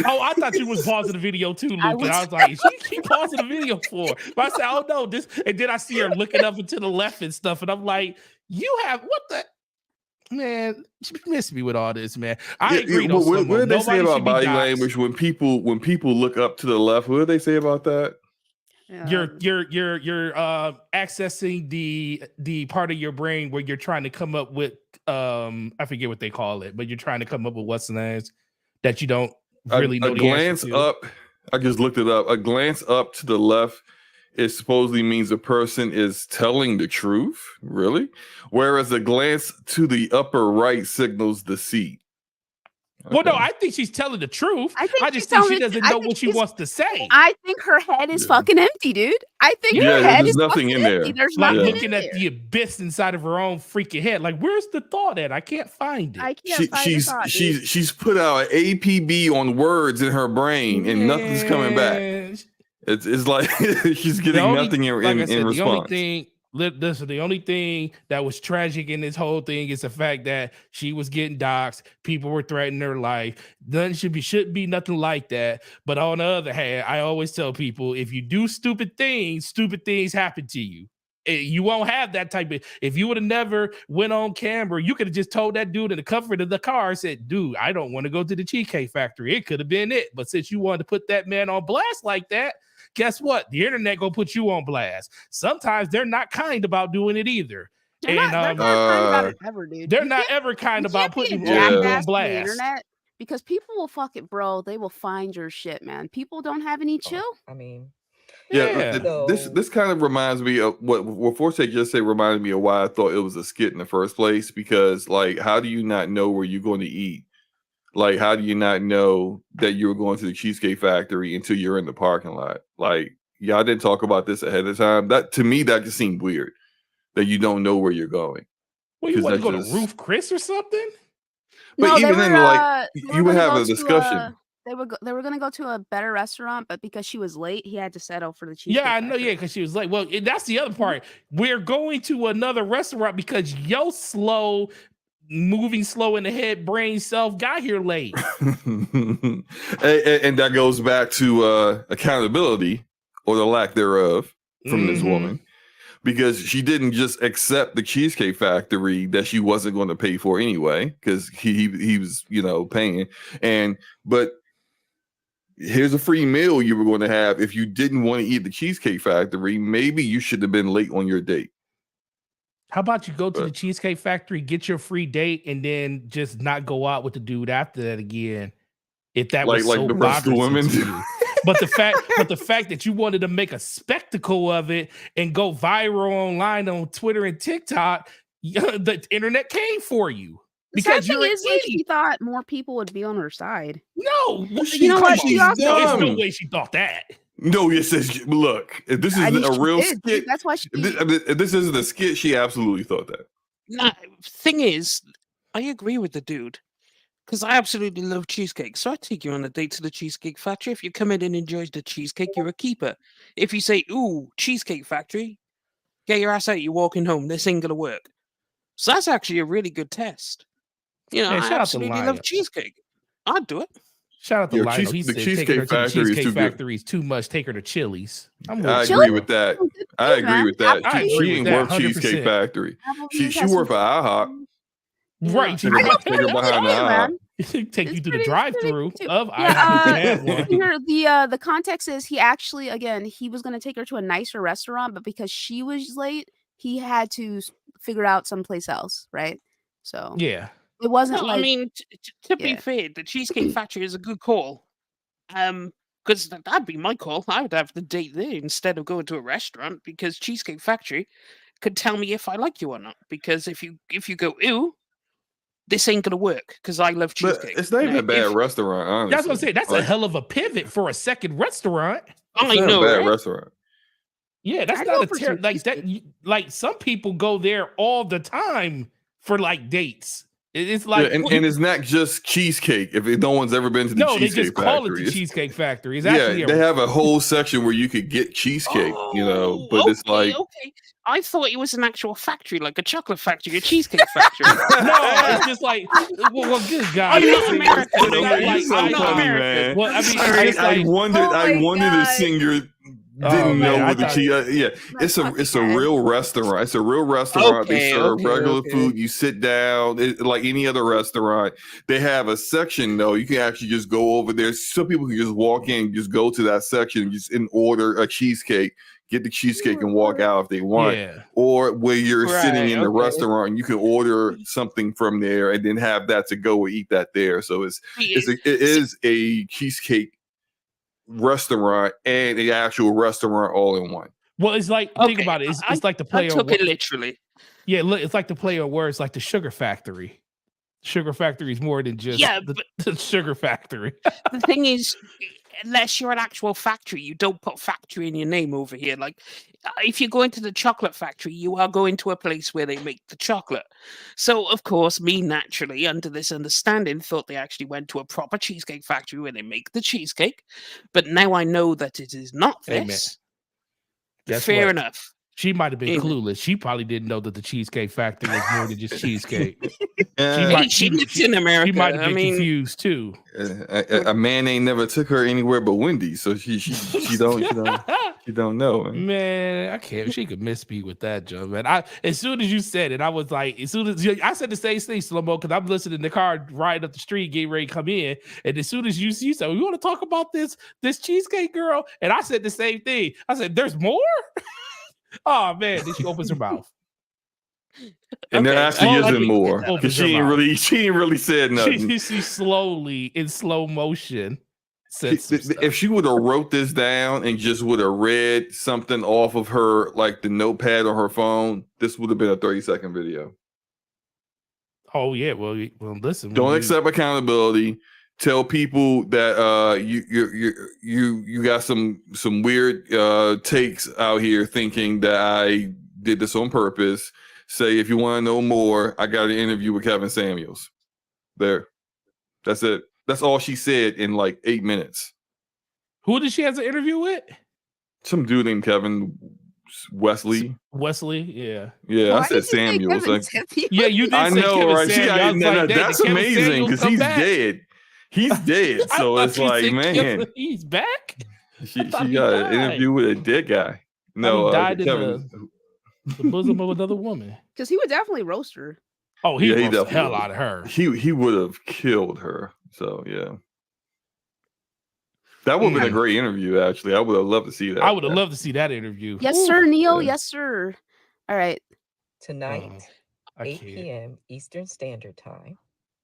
S5: Oh, I thought you was pausing the video too, Luke.
S1: I
S5: And
S1: was-
S5: I was like, she pausing the video for. But I said, oh no, this. And then I see her looking up and to the left and stuff, and I'm like, you have what the man? She missed me with all this, man. I agree. Though,
S2: what did they say
S5: nobody
S2: about
S5: should be
S2: body
S5: doxxed.
S2: language when people look up to the left? What did they say about that?
S5: You're accessing the part of your brain where you're trying to come up with I forget what they call it, but you're trying to come up with what's the names that you don't really know
S2: a
S5: the
S2: glance
S5: answer to.
S2: up. I just looked it up. A glance up to the left, it supposedly means a person is telling the truth, really? Whereas a glance to the upper right signals deceit.
S5: Well, no,
S2: Okay.
S5: I think she's telling the truth.
S1: I think
S5: I
S1: she's
S5: just think she
S1: telling the-
S5: doesn't
S1: I
S5: know
S1: think
S5: what she
S1: she's-
S5: wants to say.
S1: I think her head is
S2: Yeah.
S1: fucking empty, dude. I think
S2: Yeah,
S1: her head
S2: there's
S1: is
S2: nothing
S1: fucking
S2: in there.
S1: empty. There's
S5: Like
S1: nothing
S5: looking
S1: in
S5: at
S1: there.
S5: the abyss inside of her own freaking head. Like, where's the thought at? I can't find it.
S1: I can't find the thought, dude.
S2: She's put out an APB on words in her brain, and nothing's coming back.
S5: Man,
S2: It's like she's getting nothing in response.
S5: The only thing that was tragic in this whole thing is the fact that she was getting doxxed. People were threatening her life. Nothing shouldn't be nothing like that. But on the other hand, I always tell people, if you do stupid things happen to you. You won't have that type of. If you would have never went on camera, you could have just told that dude in the comfort of the car, said, "Dude, I don't want to go to the Cheesecake Factory." It could have been it. But since you wanted to put that man on blast like that, guess what? The internet gonna put you on blast. Sometimes they're not kind about doing it either.
S1: They're not kind about it ever, dude.
S5: They're
S1: You
S5: not
S1: can't-
S5: ever kind
S1: you
S5: about
S1: can't be a
S5: putting you
S1: jackass
S5: on
S1: on the
S5: blast.
S1: internet because people will fuck it, bro. They will find your shit, man. People don't have any chill.
S4: I mean,
S2: Yeah,
S4: So-
S2: this kind of reminds me of what Forsake just said. Reminded me of why I thought it was a skit in the first place. Because, like, how do you not know where you're going to eat? Like, how do you not know that you were going to the Cheesecake Factory until you're in the parking lot? Like, y'all didn't talk about this ahead of time. That, to me, that just seemed weird. That you don't know where you're going.
S5: Well, you
S2: 'Cause
S5: want to
S2: that
S5: go
S2: just-
S5: to Roof Chris or something?
S2: But
S1: No, they
S2: even
S1: were,
S2: then, like,
S1: they
S2: you
S1: were
S2: would
S1: gonna
S2: have
S1: go
S2: a
S1: to,
S2: discussion.
S1: They were gonna go to a better restaurant, but because she was late, he had to settle for the Cheesecake
S5: Yeah, I know.
S1: Factory.
S5: Yeah, because she was like, well, that's the other part. We're going to another restaurant because yo moving slow in the head, brain self got here late.
S2: and that goes back to accountability or the lack thereof from this
S5: Mhm.
S2: woman, because she didn't just accept the Cheesecake Factory that she wasn't going to pay for anyway, because he was paying, but here's a free meal you were going to have if you didn't want to eat the Cheesecake Factory. Maybe you should have been late on your date.
S5: How about you go to the Cheesecake Factory, get your free date, and then just not go out with the dude after that again? If that was so
S2: the rest of the women
S5: bothersome to you. But the fact that you wanted to make a spectacle of it and go viral online on Twitter and TikTok, the internet came for you.
S1: Because you're is like she thought more people would be on her side.
S5: No,
S1: you know what? She also
S5: there's no way she thought that.
S2: No, yes, look, if this is a real skit,
S1: that's why she.
S2: If this isn't a skit, she absolutely thought that.
S3: Nah, thing is, I agree with the dude. Because I absolutely love cheesecake. So I take you on a date to the Cheesecake Factory. If you come in and enjoy the cheesecake, you're a keeper. If you say, ooh, Cheesecake Factory, get your ass out, you're walking home. This ain't going to work. So that's actually a really good test. You know, I absolutely love cheesecake. I'd do it.
S5: Shout out to Lionel. He said, taking her to the Cheesecake Factory is too much. Take her to Chili's.
S2: I agree with that. I agree with that. She ain't worth Cheesecake Factory. She worth for IHOP.
S5: Right.
S2: Take her behind the IHOP.
S5: Take you to the drive-through of IHOP.
S1: The context is he actually, again, he was going to take her to a nicer restaurant, but because she was late, he had to figure out someplace else, right? So
S5: yeah,
S1: it wasn't
S3: no,
S1: like.
S3: I mean, to be fair, the Cheesecake Factory is a good call. Because that'd be my call. I would have the date there instead of going to a restaurant, because Cheesecake Factory could tell me if I like you or not. Because if you go, ew, this ain't gonna work because I love cheesecake.
S2: But it's not even a bad restaurant, honestly.
S5: That's what I'm saying. That's a hell of a pivot for a second restaurant.
S3: I know,
S2: a bad restaurant.
S5: Yeah, that's not a terrible like that. Like some people go there all the time for like dates. It's like,
S2: and it's not just cheesecake. If no one's ever been to the Cheesecake Factory,
S5: they just call it the Cheesecake Factory. It's actually
S2: they have a whole section where you could get cheesecake. But it's like
S3: I thought it was an actual factory, like a chocolate factory, a cheesecake factory.
S5: No, it's just like, well, good God.
S3: I'm not American.
S2: I'm not American. Well, I mean, I wondered if singer didn't know what the cheese. It's a real restaurant. It's a real restaurant. They serve regular food. You sit down like any other restaurant. They have a section though. You can actually just go over there. Some people can just walk in, just go to that section, just order a cheesecake. Get the cheesecake and walk out if they want. Or where you're sitting in the restaurant, you can order something from there and then have that to go or eat that there. So it is a cheesecake restaurant and an actual restaurant all in one.
S5: Well, it's like think about it. It's like the play.
S3: I took it literally.
S5: Yeah, look, it's like the play on words, like the Sugar Factory. Sugar Factory is more than just the Sugar Factory.
S3: The thing is, unless you're an actual factory, you don't put factory in your name over here. Like, if you go into the chocolate factory, you are going to a place where they make the chocolate. So, of course, me naturally, under this understanding, thought they actually went to a proper cheesecake factory where they make the cheesecake. But now I know that it is not this. Fair enough.
S5: She might have been clueless. She probably didn't know that the Cheesecake Factory was more than just cheesecake.
S3: She lives in America.
S5: She might have been confused too.
S2: A man ain't never took her anywhere but Wendy's, so she don't know.
S5: Man, I can't. She could misspeak with that, Joe. Man, as soon as you said it, I was like, I said the same thing, Slow-Mo, because I'm listening in the car riding up the street, getting ready to come in, and as soon as you said, "We want to talk about this cheesecake girl," and I said the same thing. I said, "There's more." Oh man, then she opens her mouth.
S2: And there actually isn't more. Because she ain't really said nothing.
S5: She slowly, in slow motion, said
S2: if she would have wrote this down and just would have read something off of her, like the notepad on her phone, this would have been a 30-second video.
S5: Oh yeah, well listen.
S2: Don't accept accountability. Tell people that you got some weird takes out here thinking that I did this on purpose. Say if you want to know more, I got an interview with Kevin Samuels. There, that's it. That's all she said in like 8 minutes.
S5: Who did she have an interview with?
S2: Some dude named Kevin Wesley.
S5: Yeah.
S2: Yeah, I said Samuels.
S5: Yeah, you did.
S2: I
S5: say
S2: know,
S5: Kevin
S2: right? That's amazing because he's dead. He's dead, so it's like, man,
S5: he's back.
S2: She got an interview with a dead guy. No,
S5: he died in the bosom of another woman.
S1: Because he would definitely roast her.
S5: Oh, he roasted the hell out of her.
S2: He would have killed her. So yeah. That would have been a great interview, actually. I would have loved to see that.
S5: I would have loved to see that interview.
S1: Yes,
S5: Ooh.
S1: sir, Neil.
S2: Yeah.
S1: Yes, sir. All right.
S4: Tonight,
S5: I
S4: 8
S5: can't.
S4: p.m. Eastern Standard Time,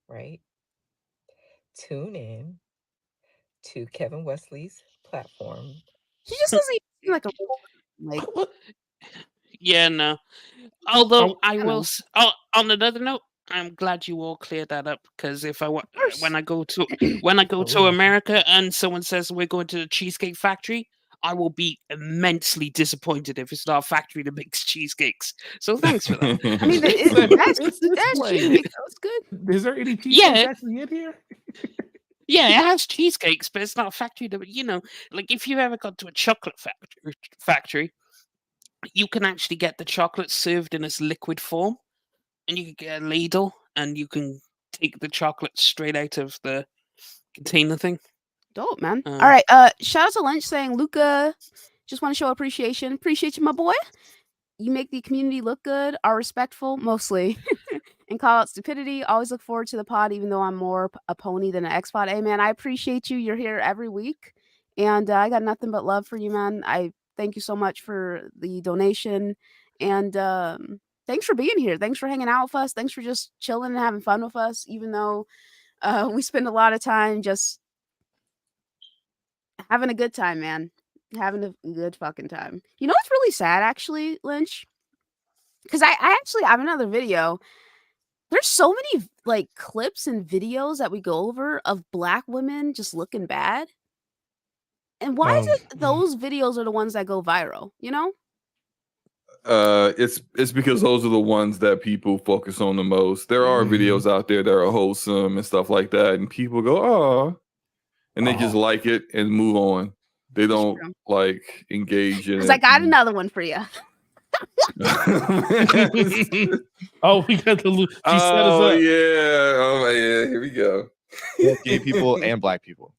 S4: right? Tune in to Kevin Wesley's platform.
S1: He just doesn't even seem like a like.
S3: Yeah, no. Although I
S1: you
S3: will.
S1: know.
S3: Oh, on another note, I'm glad you all cleared that up because if I
S1: course.
S3: when I go to America and someone says we're going to the Cheesecake Factory, I will be immensely disappointed if it's not a factory that makes cheesecakes. So thanks for that.
S1: I mean,
S5: It's
S1: that's
S5: like-
S1: cheesecake. That was good.
S5: Is there any cheesecake
S3: Yeah.
S5: factory in here?
S3: Yeah, it has cheesecakes, but it's not a factory that like if you've ever gone to a chocolate factory, you can actually get the chocolate served in its liquid form, and you can get a ladle, and you can take the chocolate straight out of the container thing.
S1: Dope, man. All right. Shout out to Lunch saying, Luca, just want to show appreciation. Appreciate you, my boy. You make the community look good, are respectful, mostly, and call out stupidity. Always look forward to the pod, even though I'm more a pony than an X-Pod. Hey, man, I appreciate you. You're here every week, and I got nothing but love for you, man. I thank you so much for the donation, and thanks for being here. Thanks for hanging out with us. Thanks for just chilling and having fun with us, even though we spend a lot of time just having a good time, man. Having a good fucking time. You know what's really sad, actually, Lynch? Because I actually have another video. There's so many like clips and videos that we go over of Black women just looking bad. And why is it those videos are the ones that go viral, you know?
S2: It's because those are the ones that people focus on the most. There are videos out there that are wholesome and stuff like that, and people go, "Oh," and they just like it and move on. They don't like engage in it.
S1: Because I got another one for you.
S5: Oh, we got the. She set us
S2: Oh
S5: up.
S2: yeah, oh yeah. Here we go.
S6: Both gay people and Black people,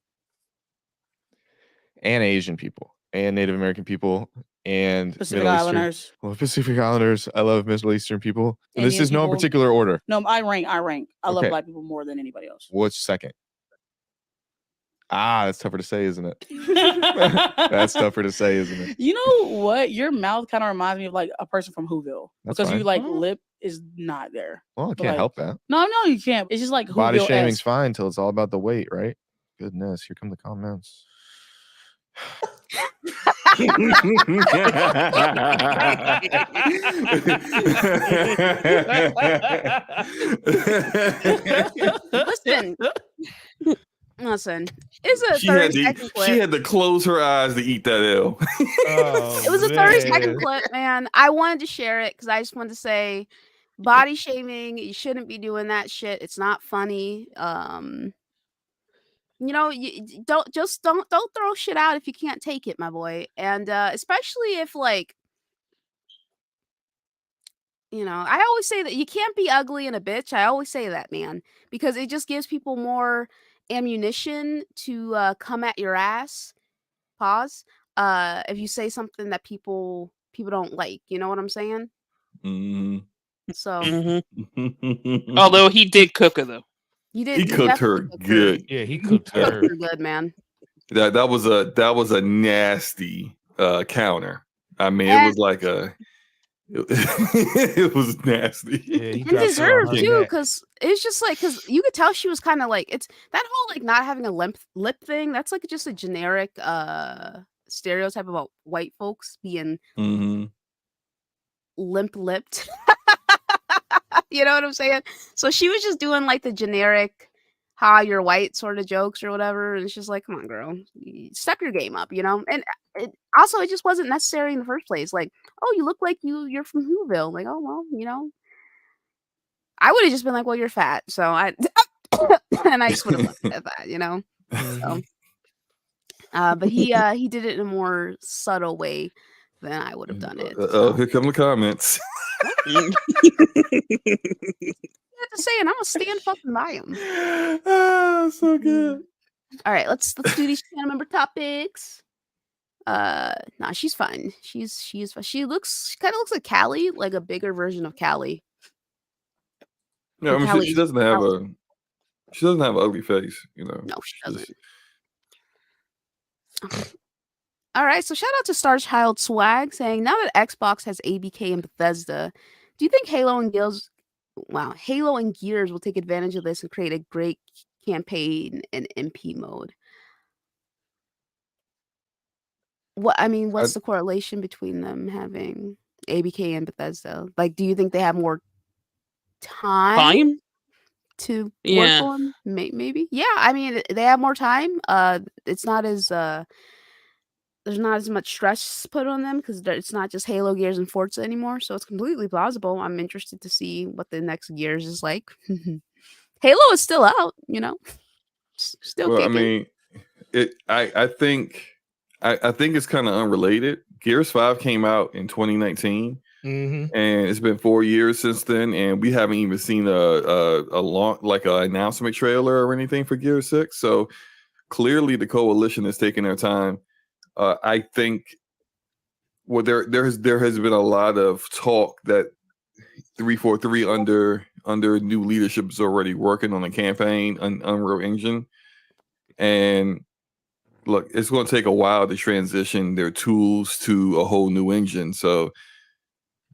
S6: and Asian people, and Native American people, and
S7: Pacific
S6: Middle Eastern.
S7: Islanders.
S6: Well, Pacific Islanders. I love Middle Eastern people. And this
S7: Indian
S6: is no
S7: people.
S6: particular order.
S7: No, I rank. I love
S6: Okay.
S7: Black people more than anybody else.
S6: What's second? That's tougher to say, isn't it? That's tougher to say, isn't it?
S7: You know what? Your mouth kind of reminds me of like a person from Whoville.
S6: That's
S7: because you
S6: fine.
S7: like lip is not there.
S6: Well, I
S7: But,
S6: can't
S7: like,
S6: help that.
S7: No, you can't. It's just like
S6: Body
S7: Whoville-esque.
S6: shaming's fine till it's all about the weight, right? Goodness, here come the comments.
S1: Listen, it's a
S2: She had
S1: 30-second clip.
S2: she had to close her eyes to eat that L.
S1: It was a 30-second clip, man. I wanted to share it because I just wanted to say, body shaming, you shouldn't be doing that shit. It's not funny. You know, you don't throw shit out if you can't take it, my boy. And especially if like, you know, I always say that you can't be ugly and a bitch. I always say that, man, because it just gives people more ammunition to come at your ass. Pause. If you say something that people don't like, you know what I'm saying? So
S3: Mhm. Although he did cook her though.
S1: he did.
S2: He cooked her
S1: definitely cooked
S2: good.
S5: Yeah, he cooked
S1: He cooked
S5: her.
S1: her good, man.
S2: That was a nasty counter. I mean, it
S1: And-
S2: was like it was nasty.
S5: Yeah, he
S1: And
S5: dropped her on
S1: deserved
S5: her
S1: too,
S5: neck.
S1: because it's just like because you could tell she was kind of like it's that whole like not having a lip thing. That's like just a generic stereotype about white folks being
S2: Mm-hmm.
S1: limp-lipped. You know what I'm saying? So she was just doing like the generic "ha, you're white" sort of jokes or whatever, and it's just like, come on, girl, step your game up, you know. And also, it just wasn't necessary in the first place. Like, oh, you look like you're from Whoville. Like, oh well, you know. I would have just been like, well, you're fat, so I and I just would have left it at that, you know. So, but he did it in a more subtle way than I would have done it.
S2: Oh, here come the comments.
S1: You have to say, and I'm gonna stand fucking by him.
S2: So good.
S1: All right, let's do these channel member topics. Nah, she's fine. She's fine. She kind of looks like Callie, like a bigger version of Callie.
S2: No, I mean,
S1: Callie-
S2: she doesn't have an ugly face, you know.
S1: No, she doesn't. All right, so shout out to Starchild Swag saying, now that Xbox has ABK and Bethesda, do you think Halo and Gears will take advantage of this and create a great campaign in MP mode? What's the correlation between them having ABK and Bethesda? Like, do you think they have more time
S3: Fine.
S1: to work
S3: Yeah.
S1: on? Maybe. Yeah, I mean, they have more time. It's not as there's not as much stress put on them because it's not just Halo, Gears, and Forza anymore. So it's completely plausible. I'm interested to see what the next Gears is like. Halo is still out, still
S2: Well, I
S1: kicking.
S2: mean, I think it's kind of unrelated. Gears 5 came out in 2019,
S5: Mm-hmm.
S2: and it's been 4 years since then, and we haven't even seen a long like an announcement trailer or anything for Gears 6. So clearly, the coalition is taking their time. I think there has been a lot of talk that 343 under new leadership is already working on a campaign on Unreal Engine, and look, it's going to take a while to transition their tools to a whole new engine. So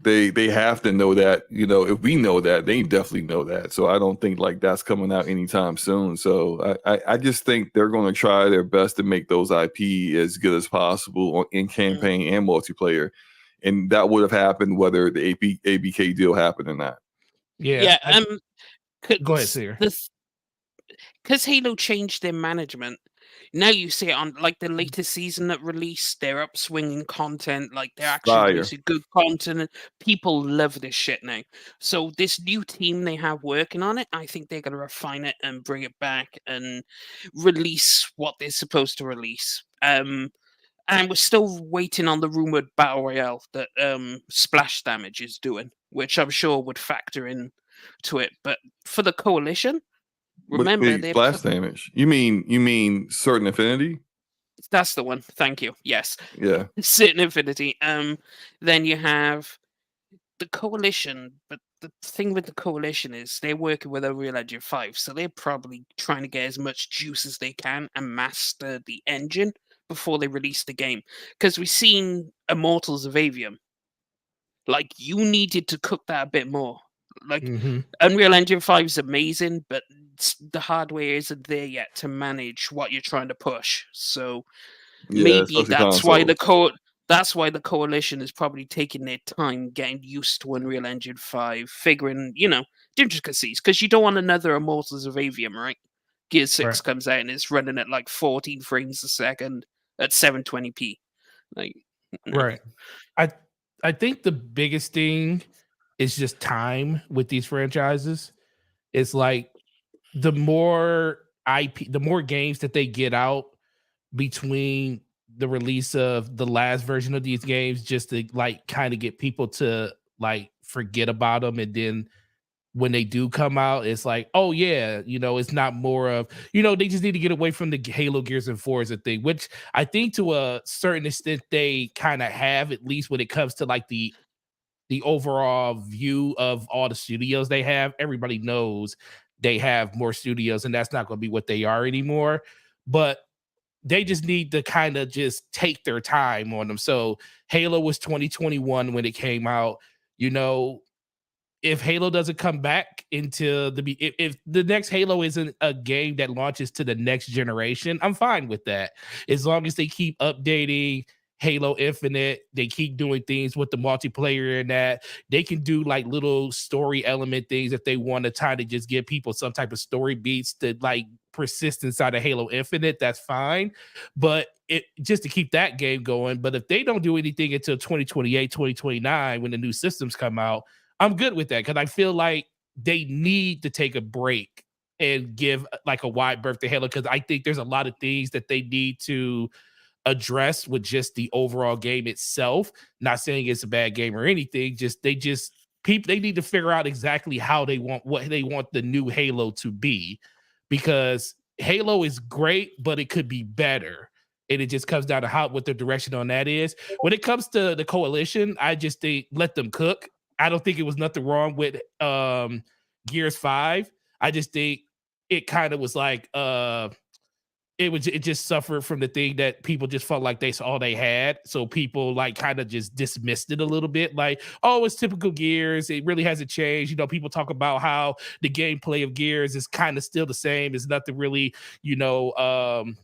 S2: they have to know that. If we know that, they definitely know that. So I don't think like that's coming out anytime soon. So I just think they're going to try their best to make those IP as good as possible in campaign and multiplayer, and that would have happened whether the ABK deal happened or not.
S5: Yeah. Go ahead,
S3: Because
S5: Seer.
S3: Halo changed their management. Now you see it on like the latest season that released, they're upswinging content, like they're actually
S2: Fire.
S3: releasing good content. And people love this shit now. So this new team they have working on it, I think they're gonna refine it and bring it back and release what they're supposed to release. And we're still waiting on the rumored battle royale that Splash Damage is doing, which I'm sure would factor in to it. But for the coalition, remember
S2: Wait, Splash Damage? You mean Certain Affinity?
S3: that's the one. Thank you. Yes.
S2: Yeah.
S3: Certain Infinity. Then you have the coalition, but the thing with the coalition is they're working with Unreal Engine 5, so they're probably trying to get as much juice as they can and master the engine before they release the game. Because we've seen Immortals of Avium. Like, you needed to cook that a bit more. Like,
S5: Mm-hmm.
S3: Unreal Engine 5 is amazing, but the hardware isn't there yet to manage what you're trying to push. So maybe that's why the coalition is probably taking their time getting used to Unreal Engine 5, figuring, the intricacies, because you don't want another Immortals of Avium, right? Gear 6 comes out and it's running at like 14 frames a second at 720p. Like, no.
S5: Right. I think the biggest thing is just time with these franchises. It's like the more the more games that they get out between the release of the last version of these games, just to like kind of get people to like forget about them, and then when they do come out, it's like, oh yeah, it's not more of, they just need to get away from the Halo, Gears, and Forza thing, which I think to a certain extent they kind of have, at least when it comes to like the overall view of all the studios they have. Everybody knows they have more studios, and that's not going to be what they are anymore. But they just need to kind of just take their time on them. So Halo was 2021 when it came out. If Halo doesn't come back into if the next Halo isn't a game that launches to the next generation, I'm fine with that. As long as they keep updating Halo Infinite, they keep doing things with the multiplayer and that they can do like little story element things if they want to try to just give people some type of story beats to like persist inside of Halo Infinite, that's fine. But it just to keep that game going. But if they don't do anything until 2028, 2029, when the new systems come out, I'm good with that, because I feel like they need to take a break and give like a wide berth to Halo, because I think there's a lot of things that they need to address with just the overall game itself. Not saying it's a bad game or anything, they need to figure out exactly how they want the new Halo to be, because Halo is great, but it could be better. And it just comes down to what the direction on that is. When it comes to the coalition, I just think let them cook. I don't think it was nothing wrong with Gears 5. I just think it kind of was like it just suffered from the thing that people just felt like that's all they had. So people like kind of just dismissed it a little bit, like, oh, it's typical Gears. It really hasn't changed. You know, people talk about how the gameplay of Gears is kind of still the same. It's nothing really, it's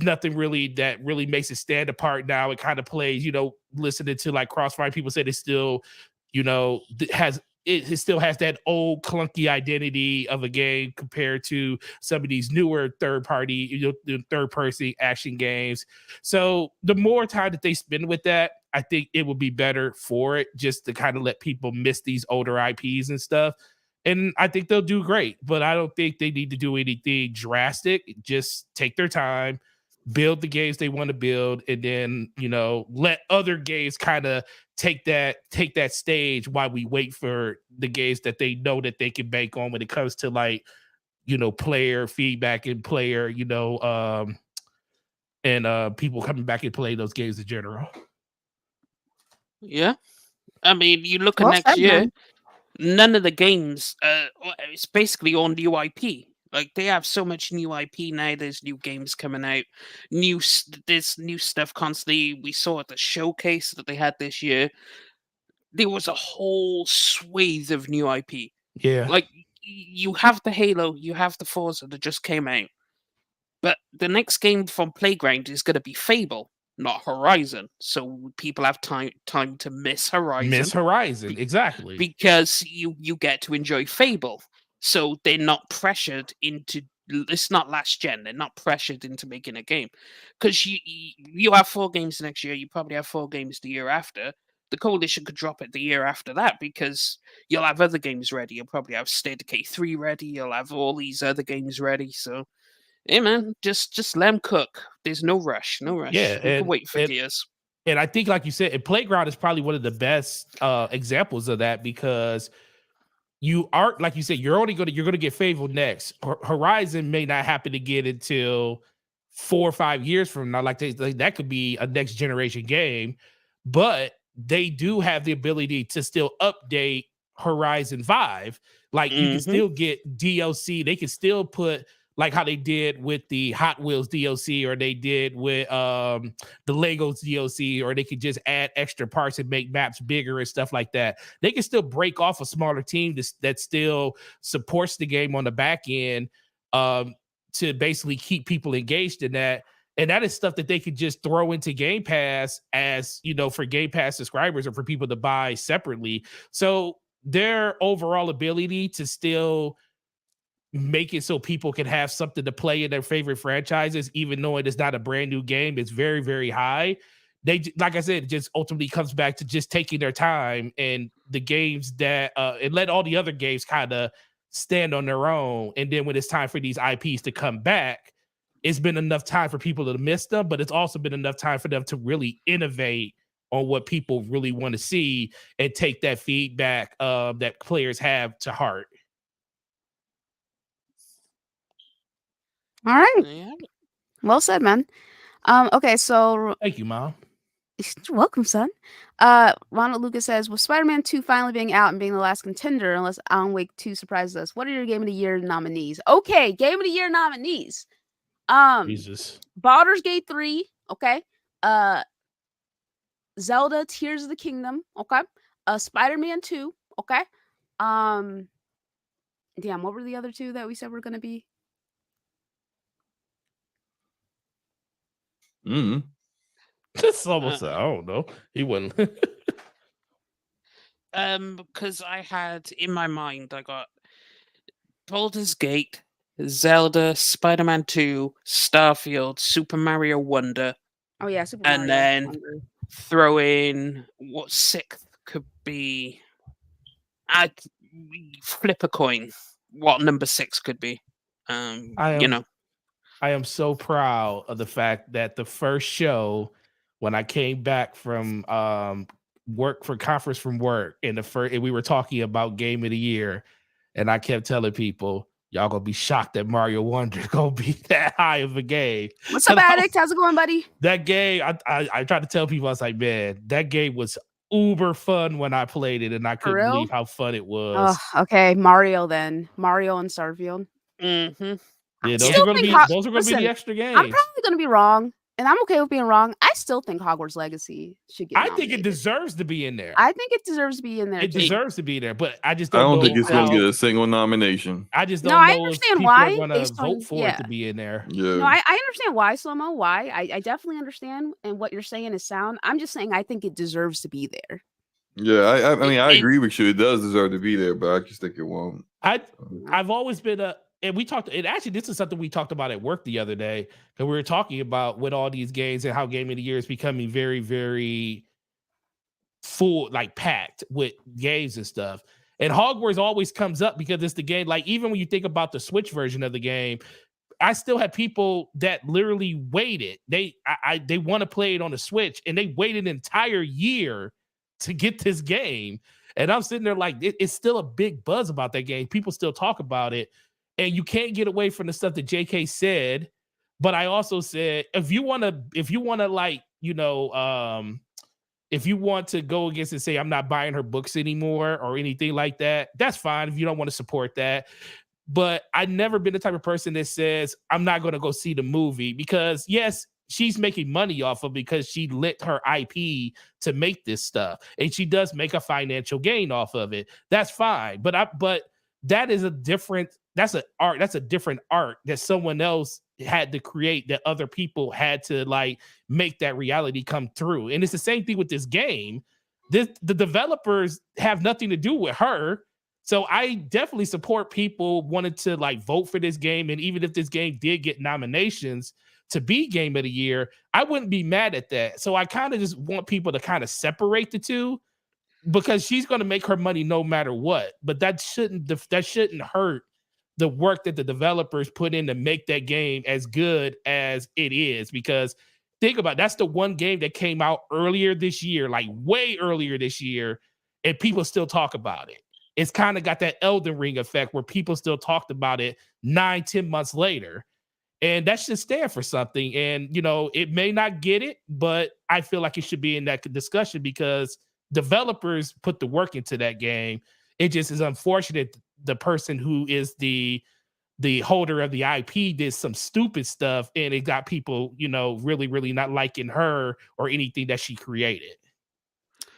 S5: nothing really that really makes it stand apart now. It kind of plays, listening to like Crossfire, people said it still, it still has that old clunky identity of a game compared to some of these newer third person action games. So the more time that they spend with that, I think it will be better for it, just to kind of let people miss these older IPs and stuff. And I think they'll do great, but I don't think they need to do anything drastic. Just take their time, build the games they want to build, and then let other games kind of take that stage while we wait for the games that they know that they can bank on when it comes to like player feedback and player and people coming back and play those games in general.
S3: Yeah, I mean, you look at
S1: Well
S3: next
S1: said,
S3: year,
S1: man.
S3: none of the games, it's basically all new IP. Like, they have so much new IP now. There's new games coming out. There's new stuff constantly. We saw at the showcase that they had this year, there was a whole swathe of new IP.
S5: Yeah.
S3: Like, you have the Halo, you have the Forza that just came out. But the next game from Playground is going to be Fable, not Horizon. So people have time to miss Horizon.
S5: Exactly.
S3: Because you get to enjoy Fable. So they're not pressured into, it's not last gen. They're not pressured into making a game, because you have 4 games next year. You probably have 4 games the year after. The Coalition could drop it the year after that, because you'll have other games ready. You'll probably have State of Decay 3 ready. You'll have all these other games ready. So, hey man, just let them cook. There's no rush.
S5: Yeah,
S3: We can wait for Gears.
S5: And I think, like you said, and Playground is probably one of the best examples of that, because you aren't, like you said, you're gonna get Fable next. Horizon may not happen to get until 4 or 5 years from now. Like that could be a next generation game, but they do have the ability to still update Horizon 5. Like you can still get DLC. They can still put, like how they did with the Hot Wheels DLC, or they did with the Legos DLC, or they could just add extra parts and make maps bigger and stuff like that. They can still break off a smaller team that still supports the game on the back end, to basically keep people engaged in that. And that is stuff that they could just throw into Game Pass as, for Game Pass subscribers or for people to buy separately. So their overall ability to still make it so people can have something to play in their favorite franchises, even though it is not a brand new game, is very, very high. They, like I said, it just ultimately comes back to just taking their time, and the games that and let all the other games kind of stand on their own. And then when it's time for these IPs to come back, it's been enough time for people to miss them, but it's also been enough time for them to really innovate on what people really want to see and take that feedback that players have to heart.
S1: All right.
S3: Yeah.
S1: Well said, man. Okay, so
S5: Thank you, Mom.
S1: you're welcome, son. Ronald Lucas says, with Spider-Man 2 finally being out and being the last contender, unless Alan Wake 2 surprises us, what are your Game of the Year nominees? Okay, Game of the Year nominees.
S5: Jesus.
S1: Baldur's Gate 3, okay. Zelda Tears of the Kingdom, okay. Spider-Man 2, okay. Damn, what were the other 2 that we said were gonna be?
S5: That's almost I don't know. He wouldn't.
S3: Because I had in my mind, I got Baldur's Gate, Zelda, Spider-Man 2, Starfield, Super Mario Wonder,
S1: Oh yeah, Super
S3: and
S1: Mario
S3: then
S1: Wonder.
S3: throw in what 6th could be. I'd flip a coin. What number 6 could be?
S5: I am so proud of the fact that the first show, when I came back from conference from work, and we were talking about Game of the Year, and I kept telling people, y'all gonna be shocked that Mario Wonder gonna be that high of a game.
S1: What's up, Addict? How's it going, buddy?
S5: That game, I tried to tell people, I was like, man, that game was uber fun when I played it, and I couldn't believe how fun it was.
S1: Oh, okay, Mario then. Mario and Starfield.
S5: Yeah,
S1: I
S5: those
S1: still
S5: are gonna
S1: think
S5: be
S1: Ho-
S5: those are gonna be
S1: listen,
S5: the extra
S1: I'm
S5: games.
S1: probably going to be wrong, and I'm okay with being wrong. I still think Hogwarts Legacy should get
S5: I think it
S1: nominated.
S5: deserves to be in there.
S1: I think it deserves to be in there
S5: It
S1: too.
S5: deserves to be there, but I just
S2: I
S5: don't
S2: don't
S5: know
S2: think it's going to
S5: how.
S2: get a single nomination.
S5: I just
S1: No,
S5: don't
S1: I
S5: know if
S1: understand
S5: people are
S1: why,
S5: gonna
S1: based
S5: vote
S1: on
S5: for it to be in there.
S2: Yeah.
S1: No, I understand why, Slow-Mo. Why? I definitely understand, and what you're saying is sound. I'm just saying I think it deserves to be there.
S2: Yeah, I mean, I
S3: It-
S2: agree with you. It does deserve to be there, but I just think it won't.
S5: I've always been and we talked. And actually, this is something we talked about at work the other day, because we were talking about with all these games and how Game of the Year is becoming very, very full, like packed with games and stuff. And Hogwarts always comes up because it's the game. Like even when you think about the Switch version of the game, I still have people that literally waited. They want to play it on the Switch, and they waited an entire year to get this game. And I'm sitting there like, it's still a big buzz about that game. People still talk about it, and you can't get away from the stuff that JK said. But I also said, if you want to like, if you want to go against and say I'm not buying her books anymore or anything like that, that's fine. If you don't want to support that. But I've never been the type of person that says I'm not going to go see the movie, because yes, she's making money off of because she lit her IP to make this stuff, and she does make a financial gain off of it. That's fine. But that is a different art that someone else had to create, that other people had to like make that reality come through. And it's the same thing with this game. The developers have nothing to do with her. So I definitely support people wanting to like vote for this game. And even if this game did get nominations to be Game of the Year, I wouldn't be mad at that. So I kind of just want people to kind of separate the two, because she's going to make her money no matter what. But that shouldn't hurt the work that the developers put in to make that game as good as it is. Because think about it, that's the one game that came out earlier this year, like way earlier this year, and people still talk about it. It's kind of got that Elden Ring effect where people still talked about it 9-10 months later. And that should stand for something. And, it may not get it, but I feel like it should be in that discussion because developers put the work into that game. It just is unfortunate the person who is the holder of the IP did some stupid stuff, and it got people, really, really not liking her or anything that she created.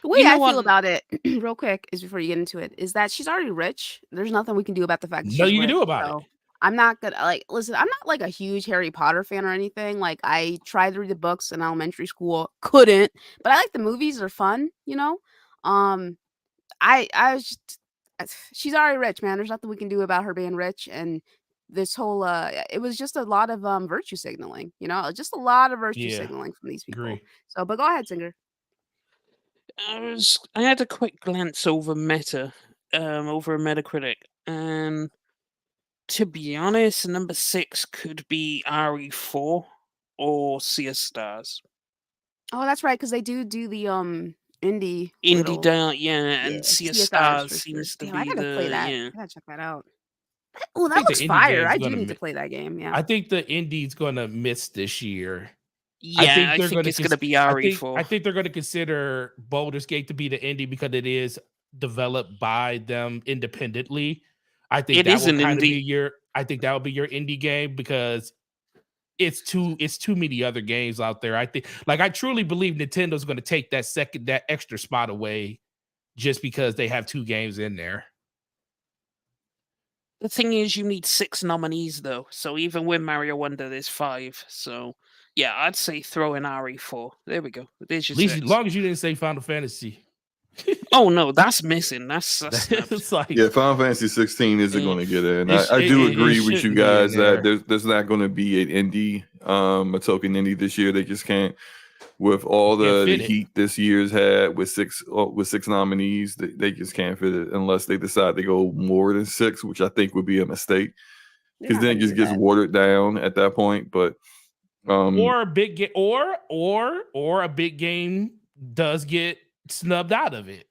S1: The way
S3: You know
S1: I feel
S3: what?
S1: about it, real quick, is before you get into it, is that she's already rich. There's nothing we can do about the fact that she's
S5: Nothing you
S1: rich.
S5: can do about it.
S1: So I'm not gonna listen. I'm not like a huge Harry Potter fan or anything. Like I tried to read the books in elementary school, couldn't, but I like the movies. They're fun, I was just, she's already rich, man. There's nothing we can do about her being rich, and this whole it was just a lot of virtue signaling, just a lot of virtue
S5: Yeah,
S1: signaling from these people.
S5: agree.
S1: So, but go ahead, Singer.
S3: I had a quick glance over Meta, over a Metacritic, and to be honest, number 6 could be RE4 or Sea of Stars.
S1: Oh, that's right, because they do the indie
S3: Indie
S1: little,
S3: down, yeah, and Sea of Stars
S1: for sure.
S3: seems to
S1: Damn, I
S3: be
S1: gotta play
S3: the
S1: that.
S3: yeah.
S1: I gotta check that out. Oh,
S5: I
S1: that
S5: think the
S1: looks
S5: indie
S1: fire.
S5: game's
S1: I do
S5: gonna
S1: need to play that game. Yeah.
S5: I think the indie's gonna miss this year.
S3: Yeah, I think it's gonna be RE4.
S5: I think they're gonna consider Baldur's Gate to be the indie because it is developed by them independently. I think
S3: It
S5: that
S3: is
S5: will
S3: an
S5: kind of
S3: indie.
S5: be your. I think that will be your indie game because it's too many other games out there. I truly believe Nintendo's going to take that extra spot away just because they have 2 games in there.
S3: The thing is, you need 6 nominees though. So even with Mario Wonder, there's 5. So yeah, I'd say throw in RE4. There we go. There's your
S5: At least
S3: 6.
S5: as long as you didn't say Final Fantasy.
S3: Oh no, that's missing. That's snubbed.
S5: It's like,
S2: Yeah, Final Fantasy 16 isn't going to get in.
S5: It sh-
S2: I do
S5: it
S2: agree with you
S5: shouldn't be in
S2: guys
S5: there.
S2: that there's not going to be an indie, a token indie this year. They just can't. With all
S5: Can't
S2: the
S5: fit it.
S2: heat this year's had with 6 nominees, they just can't fit it unless they decide to go more than 6, which I think would be a mistake
S1: They're
S2: because
S1: not
S2: then it
S1: gonna
S2: just
S1: do
S2: gets
S1: that.
S2: watered down at that point. But
S5: or a big game, or a big game does get snubbed out of it.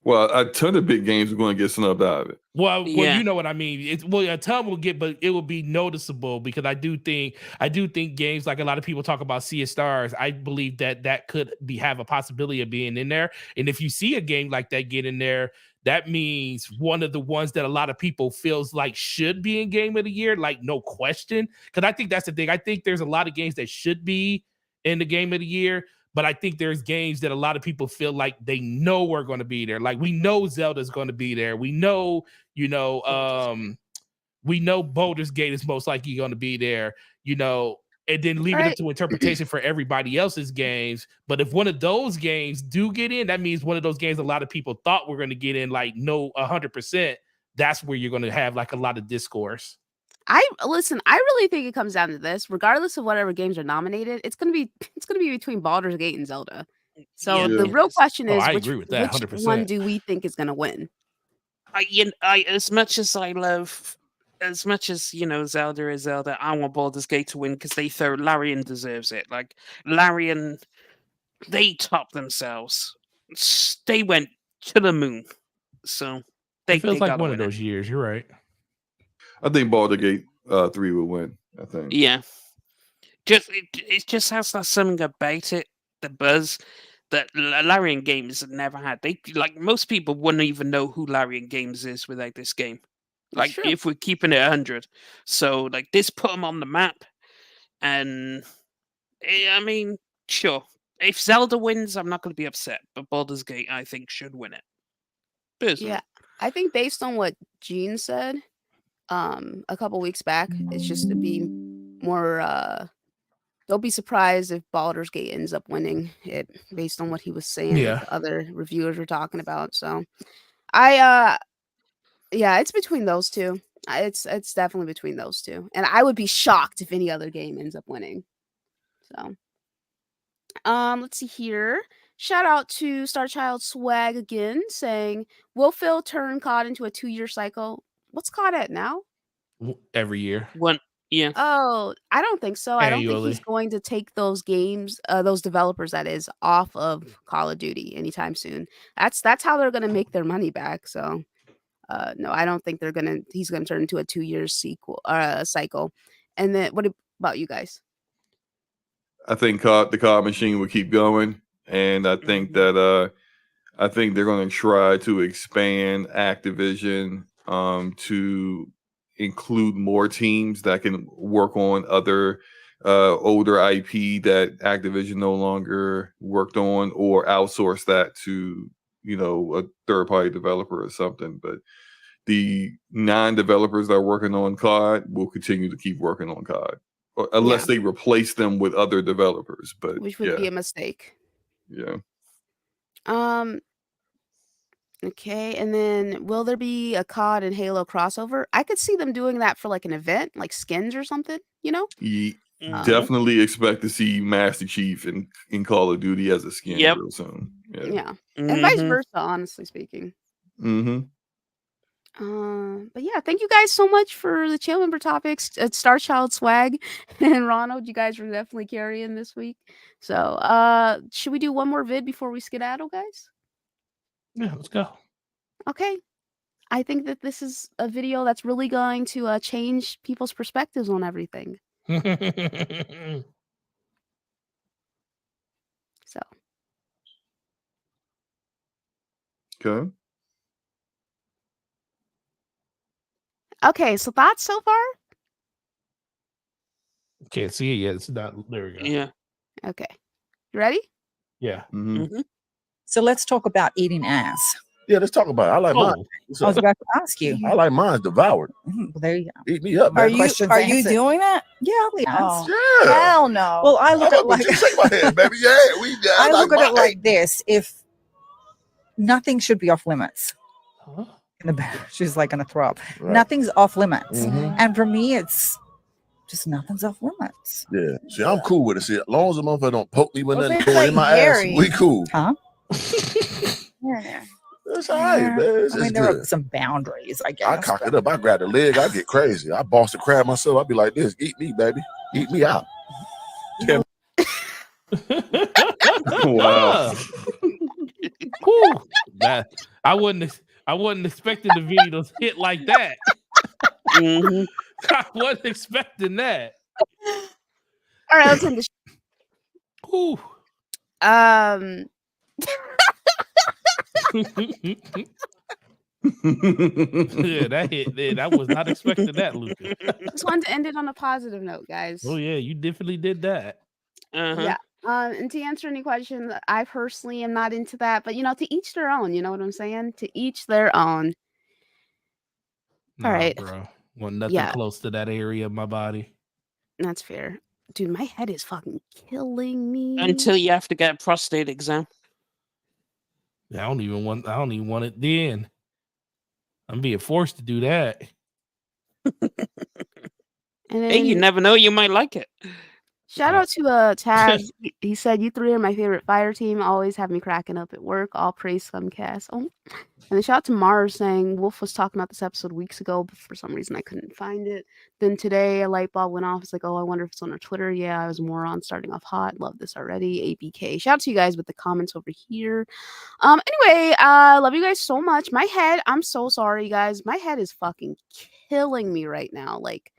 S2: Well, a ton of big games are going to get snubbed out of it.
S5: Well,
S3: Yeah.
S5: you know what I mean. A ton will get, but it will be noticeable because I do think games like a lot of people talk about Sea of Stars. I believe that could have a possibility of being in there. And if you see a game like that get in there, that means one of the ones that a lot of people feels like should be in Game of the Year, like no question. Because I think that's the thing. I think there's a lot of games that should be in the Game of the Year. But I think there's games that a lot of people feel like they know we're going to be there. Like we know Zelda's going to be there. We know, we know Baldur's Gate is most likely going to be there, and then leave it up to interpretation for everybody else's games. But if one of those games do get in, that means one of those games a lot of people thought were going to get in, like 100%. That's where you're going to have like a lot of discourse.
S1: I really think it comes down to this. Regardless of whatever games are nominated, it's gonna be between Baldur's Gate and Zelda. So the real question is,
S5: I
S1: which
S5: agree with that,
S1: which
S5: 100%.
S1: one do we think is gonna win?
S3: As much as Zelda is Zelda, I want Baldur's Gate to win because Larian deserves it. Like Larian, they topped themselves. They went to the moon. So
S5: it feels like one of those years. You're right.
S2: I think Baldur's Gate 3 will win. I think.
S3: Yeah. It just has that something about it, the buzz that Larian Games never had. They most people wouldn't even know who Larian Games is without this game. Like if we're keeping it 100, so this put them on the map. And I mean, sure, if Zelda wins, I'm not going to be upset. But Baldur's Gate, I think, should win it. Personally.
S1: Yeah, I think based on what Gene said, a couple weeks back, it's just to be more. Don't be surprised if Baldur's Gate ends up winning it, based on what he was saying.
S5: Yeah.
S1: Other reviewers were talking about. So, it's between those two. It's definitely between those two, and I would be shocked if any other game ends up winning. So, let's see here. Shout out to Starchild Swag again, saying, "Will Phil turn COD into a 2-year cycle? What's COD at now?
S5: Every year.
S3: One. Yeah.
S1: Oh, I don't think so. I don't think
S5: Annually.
S1: he's going to take those games, those developers, that is, off of Call of Duty anytime soon. That's how they're going to make their money back. So, no, I don't think he's going to turn into a 2-year cycle. And then, what about you guys?
S2: I think the COD machine will keep going, and I think that I think they're going to try to expand Activision to include more teams that can work on other older IP that Activision no longer worked on, or outsource that to a third-party developer or something. But the non-developers that are working on COD will continue to keep working on COD, unless they replace them with other developers. But
S1: which would be a mistake.
S2: Yeah.
S1: Okay, and then will there be a COD and Halo crossover? I could see them doing that for an event, like skins or something,
S2: Definitely expect to see Master Chief in Call of Duty as a skin real soon.
S1: Yeah. And vice versa, honestly speaking.
S2: Mm-hmm.
S1: But yeah, thank you guys so much for the channel member topics. Starchild Swag and Ronald, you guys were definitely carrying this week. So, should we do one more vid before we skedaddle, guys?
S5: Yeah, let's go.
S1: Okay. I think that this is a video that's really going to change people's perspectives on everything. So.
S2: Okay.
S1: Okay, so thoughts so far?
S5: Can't see it yet. It's not. There we go.
S3: Yeah.
S1: Okay. You ready?
S5: Yeah.
S2: Mm-hmm.
S8: So let's talk about eating ass.
S9: Yeah, let's talk about it. I like mine.
S8: I was about to ask you.
S9: I like mine devoured.
S8: Well, there you go.
S9: Eat me up, man.
S8: Are you doing that? Yeah, I'll eat ass.
S9: Yeah.
S7: Hell no.
S8: Well, I look at it like
S9: shake my head, baby. Yeah,
S8: I look at it like this. If nothing should be off limits.
S5: Huh?
S8: In the back, she's like gonna throw up.
S9: Right.
S8: Nothing's off limits.
S9: Mhm.
S8: And for me, it's just nothing's off limits.
S9: Yeah. See, I'm cool with it. See, as long as the motherfucker don't poke me with
S7: Well,
S9: nothing
S7: it's
S9: going
S7: like
S9: in my
S7: Gary.
S9: ass, we cool.
S8: Huh?
S7: Yeah.
S9: It's all right, man. It's
S8: I mean,
S9: just
S8: there are
S9: good.
S8: some boundaries, I guess.
S9: I cock it up. I grab the leg. I get crazy. I boss the crab myself. I be like this. Eat me, baby. Eat me out.
S2: Wow.
S5: Whew, that I wasn't expecting the video to hit like that.
S3: Mhm.
S5: I wasn't expecting that.
S1: All right, let's end the
S5: Whew. Yeah, that hit. Yeah, I was not expecting that, Luca.
S1: Just wanted to end it on a positive note, guys.
S5: Oh yeah, you definitely did that.
S3: Uh-huh.
S1: Yeah. And to answer any questions, I personally am not into that, but to each their own. You know what I'm saying? To each their own.
S5: Nah,
S1: All right.
S5: bro. Want nothing
S1: Yeah.
S5: close to that area of my body.
S1: That's fair. Dude, my head is fucking killing me.
S3: Until you have to get a prostate exam.
S5: I don't even want it then. I'm being forced to do that.
S1: And
S3: Hey, you
S1: then
S3: never know, you might like it.
S1: shout out to Tabs. He said, "You three are my favorite fire team. Always have me cracking up at work. All praise Scumcast." Oh. And then shout out to Mars saying Wolf was talking about this episode weeks ago, but for some reason I couldn't find it. Then today a light bulb went off. It's like, oh, I wonder if it's on our Twitter. Yeah, I was a moron starting off hot. Love this already. ABK. Shout out to you guys with the comments over here. Anyway, love you guys so much. My head, I'm so sorry, you guys. My head is fucking killing me right now. Like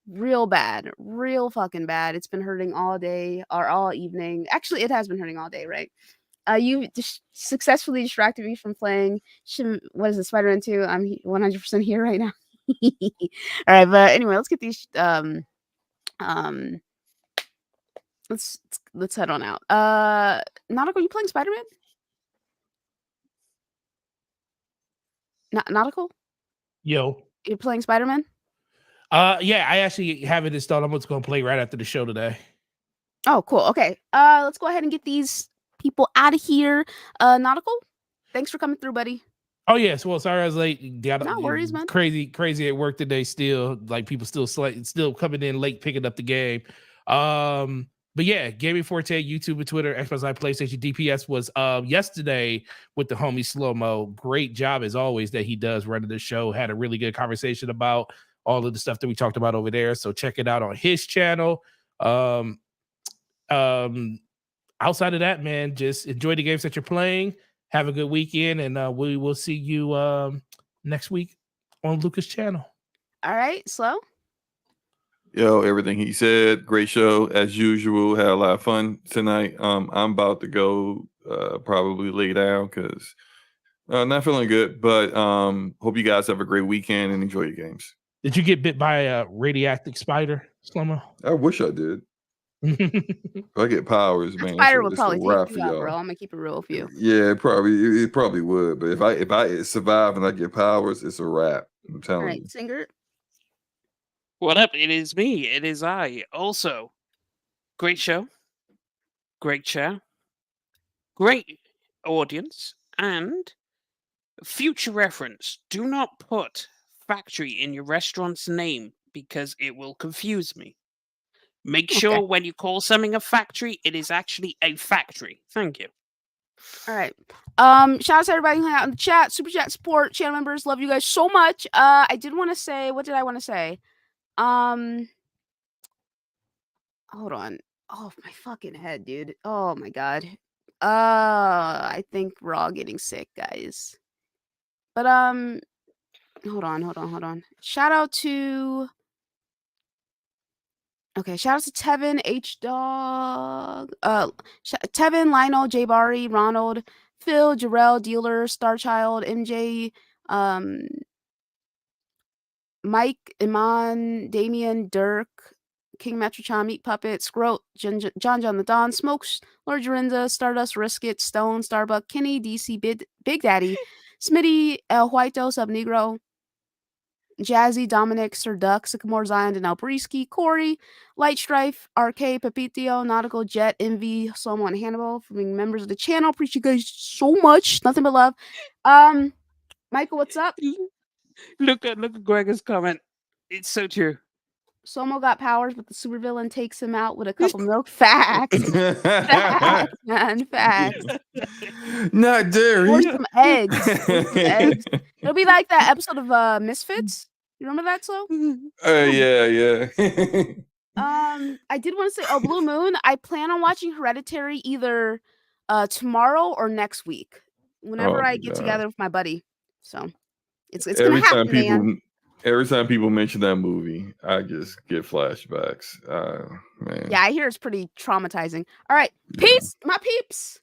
S1: real bad, real fucking bad. It's been hurting all day or all evening. Actually, it has been hurting all day, right? You successfully distracted me from playing. What is it, Spider-Man 2? I'm 100% here right now. All right, but anyway, let's get these. Let's head on out. Nautical, you playing Spider-Man? Nautical,
S5: Yo.
S1: you're playing Spider-Man?
S5: Yeah, I actually have it installed. I'm just gonna play right after the show today.
S1: Oh, cool. Okay. Let's go ahead and get these people out of here. Nautical, thanks for coming through, buddy.
S5: Oh yes, well, sorry I was late.
S1: No worries, man.
S5: Crazy at work today. Still, like people still coming in late picking up the game. But yeah, Gaming Forte, YouTube and Twitter, Xbox Live, PlayStation, DPS was yesterday with the homie Slow Mo. Great job as always that he does running the show. Had a really good conversation about all of the stuff that we talked about over there. So check it out on his channel. Outside of that, man, just enjoy the games that you're playing. Have a good weekend, and we will see you next week on Luca's channel.
S1: All right, Slow.
S2: Yo, everything he said, great show as usual. Had a lot of fun tonight. I'm about to go probably lay down because not feeling good. But hope you guys have a great weekend and enjoy your games.
S5: Did you get bit by a radioactive spider, Slomo?
S2: I wish I did. If I get powers, man,
S1: Spider would
S2: it's
S1: probably
S2: a wrap
S1: take
S2: for
S1: you out,
S2: y'all.
S1: bro. I'm gonna keep it real with you.
S2: Yeah, it probably would. But if I survive and I get powers, it's a wrap. I'm
S1: All
S2: telling
S1: right,
S2: you.
S1: Singer.
S3: What up? It is me. It is I. Also, great show. Great chair. Great audience. And future reference. Do not put factory in your restaurant's name because it will confuse me. Make sure when you call something a factory, it is actually a factory. Thank you.
S1: All right. Shout out to everybody who hung out in the chat, super chat support, channel members. Love you guys so much. I did want to say, what did I want to say? Hold on. Oh, my fucking head, dude. Oh my god. I think we're all getting sick, guys. But hold on. Shout out to Tevin, H Dog, Tevin, Lionel, J Barry, Ronald, Phil, Jarrell, Dealer, Starchild, MJ, Mike, Iman, Damien, Dirk, King Metrochan, Meat Puppet, Scroat, John the Don, Smokes, Lord Jorinda, Stardust, Riskit, Stone, Starbuck, Kenny, DC, Big Daddy, Smitty, El Huito, Sub Negro, Jazzy, Dominic, Sir Duck, Sycamore, Zion, Danelle Briski, Corey, Light Strife, RK, Pepitio, Nautical, Jet, Envy, Slomo, and Hannibal for being members of the channel. Appreciate you guys so much. Nothing but love. Michael, what's up?
S3: Look at Gregor's comment. It's so true.
S1: Somo got powers, but the supervillain takes him out with a cup of milk. Facts. Facts, man. Facts.
S2: Not dairy.
S1: Or some eggs. It'll be like that episode of Misfits. You remember that, Slow?
S2: Yeah.
S1: I did want to say, Blue Moon. I plan on watching Hereditary either tomorrow or next week. whenever
S2: Oh
S1: I
S2: my
S1: get
S2: God.
S1: together with my buddy. So it's gonna happen, man.
S2: Every time people mention that movie, I just get flashbacks. Man.
S1: Yeah, I hear it's pretty traumatizing. All right, peace, my peeps.